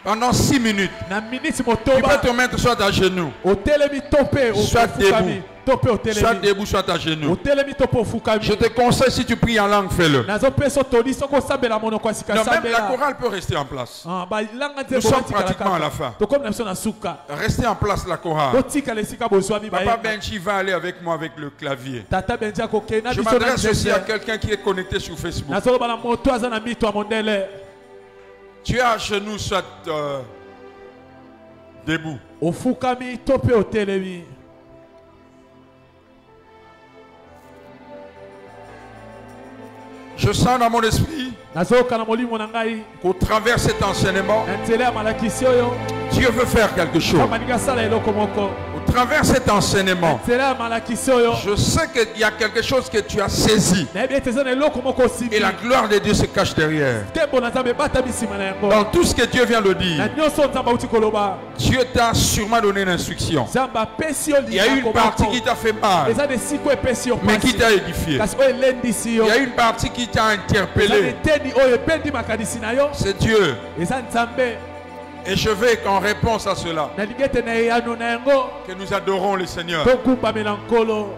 Speaker 1: Pendant 6 minutes, tu peux te mettre soit à genoux, soit debout.
Speaker 2: to pe
Speaker 1: Soit
Speaker 2: otelemi
Speaker 1: debout, soit à genoux.
Speaker 2: otelemi to pe ofukami
Speaker 1: Je te conseille, si tu pries en langue, fais-le.
Speaker 2: nazopesa otoli soko osambela monoko ya sika
Speaker 1: Non, même la
Speaker 2: sambela
Speaker 1: chorale peut rester en place.
Speaker 2: balanga
Speaker 1: Nous sommes pratiquement à la fin.
Speaker 2: tokomi na biso na suka
Speaker 1: Restez en place la chorale.
Speaker 2: totikala esika bozwami
Speaker 1: Papa Benji va aller avec moi avec le clavier.
Speaker 2: tata benji akokei na
Speaker 1: Je
Speaker 2: biso na
Speaker 1: m'adresse aussi à
Speaker 2: nzete
Speaker 1: quelqu'un qui est connecté sur Facebook.
Speaker 2: nazoloba na moto aza na mito ya mondele
Speaker 1: Tu es à genoux, soit debout.
Speaker 2: ofukami to pe otelemi
Speaker 1: Je sens dans mon esprit
Speaker 2: nazoyoka na molimo na ngai
Speaker 1: qu'au travers cet enseignement,
Speaker 2: na nzela ya malakisi oyo
Speaker 1: Dieu veut faire quelque chose.
Speaker 2: kama ningi asala eloko moko
Speaker 1: Au travers cet enseignement,
Speaker 2: nzela ya malakisi oyo
Speaker 1: je sais qu'il y a quelque chose que tu as saisi.
Speaker 2: nayebi ete eza na eloko moko osimbi
Speaker 1: Et la gloire de Dieu se cache derrière.
Speaker 2: nkembo na nzambe ebatami nsima na yango
Speaker 1: Dans tout ce que Dieu vient de
Speaker 2: na
Speaker 1: dire,
Speaker 2: nyonso nzambe auti koloba
Speaker 1: Dieu t'a sûrement donné une instruction.
Speaker 2: nzambe apesi yo
Speaker 1: Il y a eu une partie qui t'a fait mal,
Speaker 2: eza na esika oyo epesi yo
Speaker 1: mais qui
Speaker 2: mpasi
Speaker 1: t'a édifié.
Speaker 2: kasi oyo elendisi yo
Speaker 1: Il y a eu une partie qui t'a
Speaker 2: eza na
Speaker 1: interpellé.
Speaker 2: eteni oyo ebendi makanisi na yo
Speaker 1: C'est Dieu.
Speaker 2: eza nzambe
Speaker 1: Et je veux qu'en réponse à cela,
Speaker 2: nalingi ete na eyano na yango
Speaker 1: que nous adorons le Seigneur.
Speaker 2: tokumbamela nkolo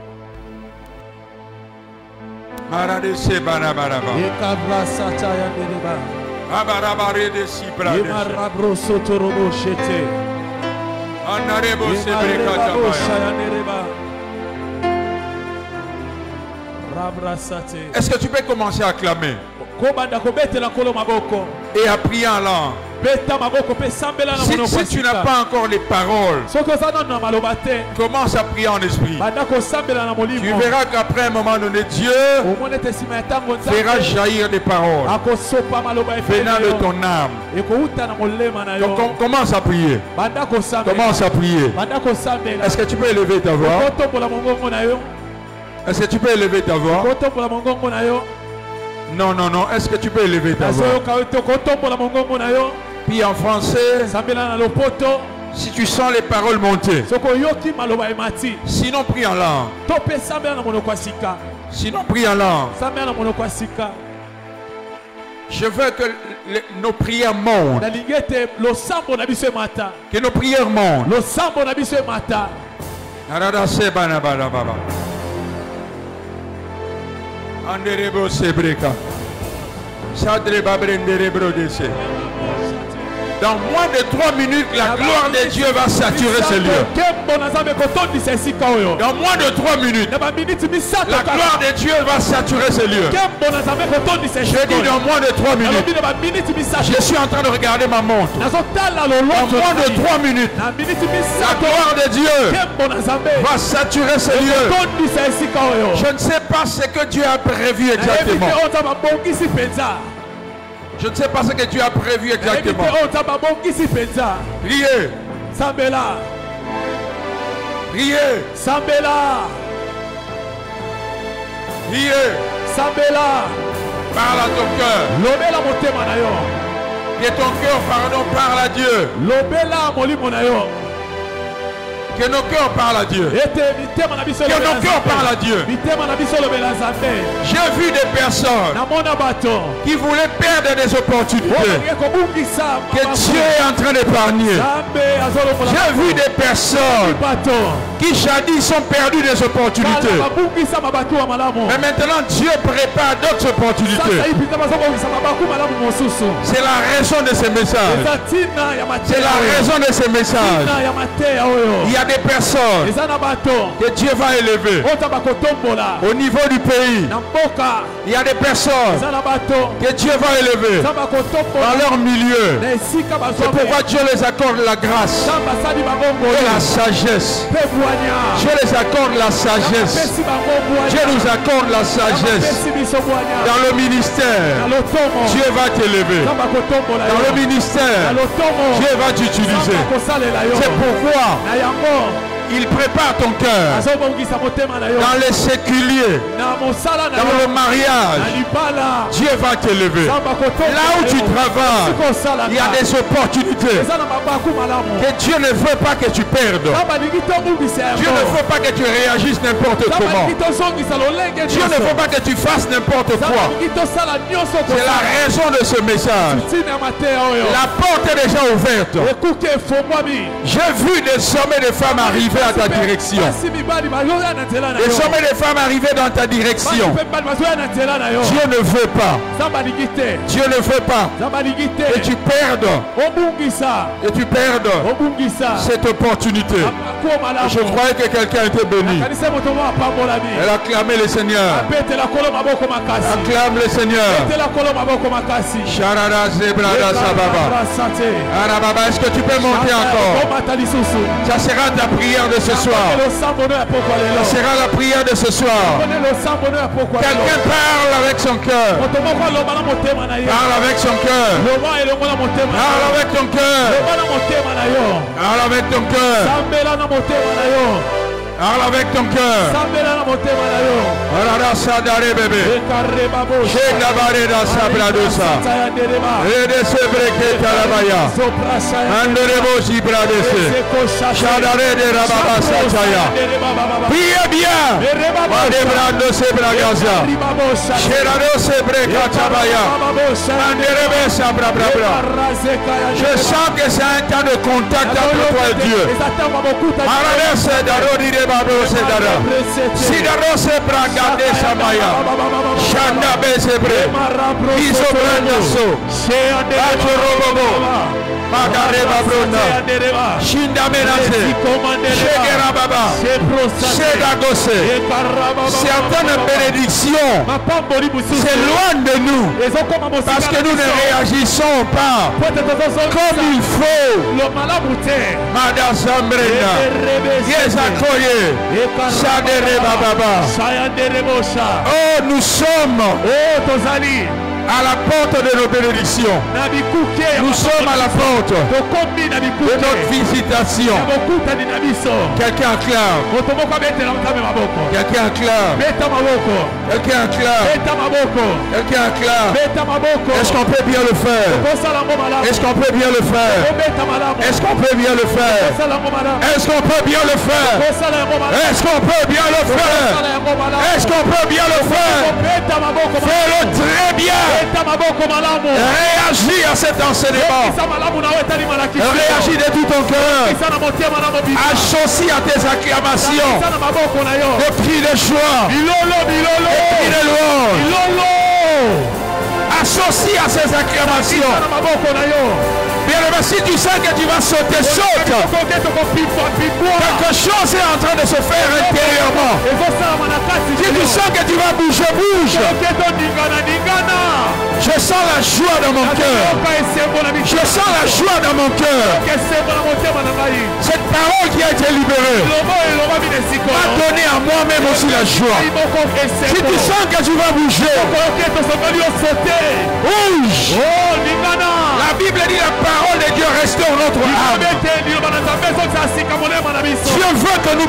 Speaker 1: Maradese banabaraba.
Speaker 2: ekabrasata ya ndereba
Speaker 1: Abarabarede sibradese.
Speaker 2: emarabrosotorobos shete
Speaker 1: Anarebo
Speaker 2: emarabrosa
Speaker 1: sebrekata.
Speaker 2: ya ndereba rabrasate
Speaker 1: Est-ce que tu peux commencer à clamer
Speaker 2: kobanda kobetela nkolo maboko
Speaker 1: et à prier en langue?
Speaker 2: beta maboko mpe sambela na monoko
Speaker 1: Si
Speaker 2: ya
Speaker 1: tu n'as
Speaker 2: sika
Speaker 1: pas encore les paroles,
Speaker 2: soki oza nano na maloba te
Speaker 1: commence à prier en esprit.
Speaker 2: banda kosambela na
Speaker 1: Tu
Speaker 2: molimo
Speaker 1: verras qu'après un moment donné, Dieu
Speaker 2: omoni ete nsima ya ntango
Speaker 1: fera
Speaker 2: nzambe
Speaker 1: jaillir des paroles
Speaker 2: akosopa maloba
Speaker 1: venant de
Speaker 2: efele
Speaker 1: ton âme.
Speaker 2: ekowuta na molema na
Speaker 1: Donc,
Speaker 2: yo
Speaker 1: commence à prier.
Speaker 2: banda kosambela
Speaker 1: Commence à prier.
Speaker 2: banda kosambela
Speaker 1: Est-ce que tu peux élever ta voix?
Speaker 2: kotombola mongongo na yo
Speaker 1: Est-ce que tu peux élever ta voix?
Speaker 2: kotombola mongongo na yo
Speaker 1: Non, non, non. Est-ce que tu peux élever ta voix?
Speaker 2: nazoyoka yo te kotombola mongongo na yo
Speaker 1: Puis en français,
Speaker 2: sambela na lopoto
Speaker 1: si tu sens les paroles monter.
Speaker 2: soki oyoki maloba emati
Speaker 1: Sinon, prie en langue.
Speaker 2: to mpe sambela na monoko ya sika
Speaker 1: Sinon, prie en langue.
Speaker 2: sambela na monoko ya sika
Speaker 1: Je veux que nos prières montent.
Speaker 2: nalingi ete losambo na biso emata
Speaker 1: Que nos prières montent.
Speaker 2: losambo na biso emata
Speaker 1: Aradase banabarababa. Anderebo sebreka. Sadreba brenderebro dese. Dans moins de 3 minutes, la gloire de Dieu va saturer ce lieu.
Speaker 2: nkembo na nzambe ekotondisa esika oyo
Speaker 1: Dans moins de 3 minutes,
Speaker 2: na baminiti misato
Speaker 1: la gloire de Dieu va saturer ce lieu.
Speaker 2: nkembo na nzambe ekotondisa
Speaker 1: Je
Speaker 2: esika
Speaker 1: dis
Speaker 2: oyo
Speaker 1: dans moins de 3 minutes.
Speaker 2: nalobi na baminiti misato
Speaker 1: Je suis en train de regarder ma montre.
Speaker 2: nazotala
Speaker 1: Dans
Speaker 2: lolonzo
Speaker 1: moins de 3 minutes,
Speaker 2: na miniti
Speaker 1: la
Speaker 2: misato
Speaker 1: gloire de Dieu
Speaker 2: nkembo na nzambe
Speaker 1: va saturer ce lieu.
Speaker 2: ekotondisa esika oyo
Speaker 1: Je ne sais pas ce que Dieu a prévu
Speaker 2: nayebi
Speaker 1: exactement.
Speaker 2: te oyo nzambe abongisi mpenza
Speaker 1: Je ne sais pas ce que Dieu a prévu
Speaker 2: nayebi te
Speaker 1: exactement.
Speaker 2: oyo nzambe abongisi mpenza
Speaker 1: Priez,
Speaker 2: sambela
Speaker 1: priez,
Speaker 2: sambela
Speaker 1: priez.
Speaker 2: sambela
Speaker 1: Parle à ton cœur.
Speaker 2: lobela motema na yo
Speaker 1: Que ton cœur, pardon, parle à Dieu.
Speaker 2: lobela molimo na yo
Speaker 1: Que nos cœurs parlent à Dieu.
Speaker 2: ete mitema na biso
Speaker 1: Que
Speaker 2: elobela
Speaker 1: nos cœurs parlent à
Speaker 2: nzambe
Speaker 1: Dieu.
Speaker 2: mitema na biso elobela nzambe
Speaker 1: J'ai vu des personnes
Speaker 2: namona bato
Speaker 1: qui voulaient perdre des
Speaker 2: oyo
Speaker 1: opportunités
Speaker 2: balingi kobungisa
Speaker 1: que Dieu est en train d'épargner.
Speaker 2: nzambe azolongola
Speaker 1: J'ai vu des personnes
Speaker 2: bato
Speaker 1: qui jadis sont perdues des
Speaker 2: kala
Speaker 1: opportunités.
Speaker 2: babungisa mabaku ya malamu
Speaker 1: Mais maintenant, Dieu prépare d'autres opportunités.
Speaker 2: sasa ipinza bazobongisa mabaku malamu mosusu
Speaker 1: C'est la raison de ces messages.
Speaker 2: eza ntina ya
Speaker 1: C'est la
Speaker 2: mateya oyo
Speaker 1: raison de ces messages.
Speaker 2: ntina ya mateya oyo
Speaker 1: Il y a des personnes
Speaker 2: eza na bato
Speaker 1: que Dieu va élever
Speaker 2: oyo nzambe akotombola
Speaker 1: au niveau du pays.
Speaker 2: na mboka
Speaker 1: Il y a des personnes
Speaker 2: eza na bato
Speaker 1: que Dieu va élever
Speaker 2: nzambe
Speaker 1: dans
Speaker 2: akotombola
Speaker 1: leur milieu.
Speaker 2: na esika
Speaker 1: C'est pourquoi
Speaker 2: bazwa
Speaker 1: Dieu les accorde la grâce
Speaker 2: nzambe asali bango
Speaker 1: et
Speaker 2: ngolu
Speaker 1: la sagesse.
Speaker 2: mpe bwanya
Speaker 1: Dieu les accorde la sagesse.
Speaker 2: apesi bango bwanya
Speaker 1: Dieu nous accorde la sagesse.
Speaker 2: apesi biso bwanya
Speaker 1: Dans le
Speaker 2: na
Speaker 1: ministère,
Speaker 2: lotomo
Speaker 1: Dieu va t'élever.
Speaker 2: nzambe akotombola
Speaker 1: Dans le
Speaker 2: yo na
Speaker 1: ministère,
Speaker 2: lotomo
Speaker 1: Dieu va
Speaker 2: nzambe
Speaker 1: t'utiliser.
Speaker 2: akosalela yo
Speaker 1: C'est pourquoi
Speaker 2: na yango
Speaker 1: il prépare ton cœur
Speaker 2: azobongisa motema na yo
Speaker 1: dans les séculiers,
Speaker 2: na mosala na
Speaker 1: dans le
Speaker 2: yo na
Speaker 1: mariage.
Speaker 2: libala
Speaker 1: Dieu va t'élever.
Speaker 2: nzambe akotombola
Speaker 1: Là où tu
Speaker 2: yo.
Speaker 1: travailles,
Speaker 2: Esika osalaka,
Speaker 1: il y a des opportunités
Speaker 2: eza na mabaku malamu
Speaker 1: que Dieu ne veut pas que tu perdes.
Speaker 2: nzambe alingi tobungisa
Speaker 1: Dieu ne
Speaker 2: yango
Speaker 1: veut pas que tu réagisses n'importe
Speaker 2: nzambe
Speaker 1: comment.
Speaker 2: alingi tozongisa lolenge
Speaker 1: Dieu ne veut pas que tu fasses n'importe
Speaker 2: nzambe
Speaker 1: quoi.
Speaker 2: alingi tosala nyonso
Speaker 1: C'est la raison de ce message.
Speaker 2: ntina ya mateya oyo
Speaker 1: La porte est déjà ouverte.
Speaker 2: ekuke efongwami
Speaker 1: J'ai vu des hommes et des femmes arriver à ta direction. Les hommes et les femmes arrivés dans ta direction. Dieu ne veut pas. Dieu ne veut pas. Et tu perdes. Et tu perdes cette opportunité. Je croyais que quelqu'un était béni. Elle a clamé le Seigneur. Acclame le Seigneur. Sharara Zebrada Sababa. Arababa, est-ce que tu peux monter encore? Ça sera ta prière de ce soir. Ça sera la prière de ce soir. Quelqu'un parle avec son cœur. Parle avec son cœur. Parle avec ton cœur. Parle avec ton cœur. Parle avec ton cœur. Arara Sadare bébé. Shenabareda Sabradosa. Rede Sebreke Tarabaya. Anderebo Zibradese. Shadare de Rababa Sataya. Priez bien. Madebrando Sebragaza. Sherado Sebreka Tabaya. Anderebe Sabrabra. Je sens que c'est un temps de contact entre toi et Dieu. Arara Sadaro de Babro Sedara. Sidaro Sebragade Samaya. Shanda Besebre. Iso Brandaso. Atorobobo. Magare Babrona. Shinda Menase. Shegera Baba. Shedagose. Certaines bénédictions s'éloignent de nous parce que nous ne réagissons pas comme il faut. Madasambrena. Yezakoye. Shadere Baba. Oh, nous sommes à la porte de nos bénédictions. Nous sommes à la porte de notre visitation. Quelqu'un acclame. Quelqu'un acclame. Quelqu'un acclame. Quelqu'un acclame. Est-ce qu'on peut bien le faire? Est-ce qu'on peut bien le faire? Est-ce qu'on peut bien le faire? Est-ce qu'on peut bien le faire? Est-ce qu'on peut bien le faire? Est-ce qu'on peut bien le faire? Fais-le très bien. Réagis à cet enseignement. Réagis de tout ton cœur. Associe à tes acclamations des cris de joie, des cris de louange. Associe à ces acclamations. Bien, si tu sens que tu vas sauter, saute. Quelque chose est en train de se faire intérieurement. Si tu sens que tu vas bouger, bouge. Je sens la joie dans mon cœur. Je sens la joie dans mon cœur. Cette parole qui a été libérée m'a donné à moi-même aussi la joie. Si tu sens que tu vas bouger, bouge. La Bible dit la parole de Dieu reste en notre âme. Dieu veut que nous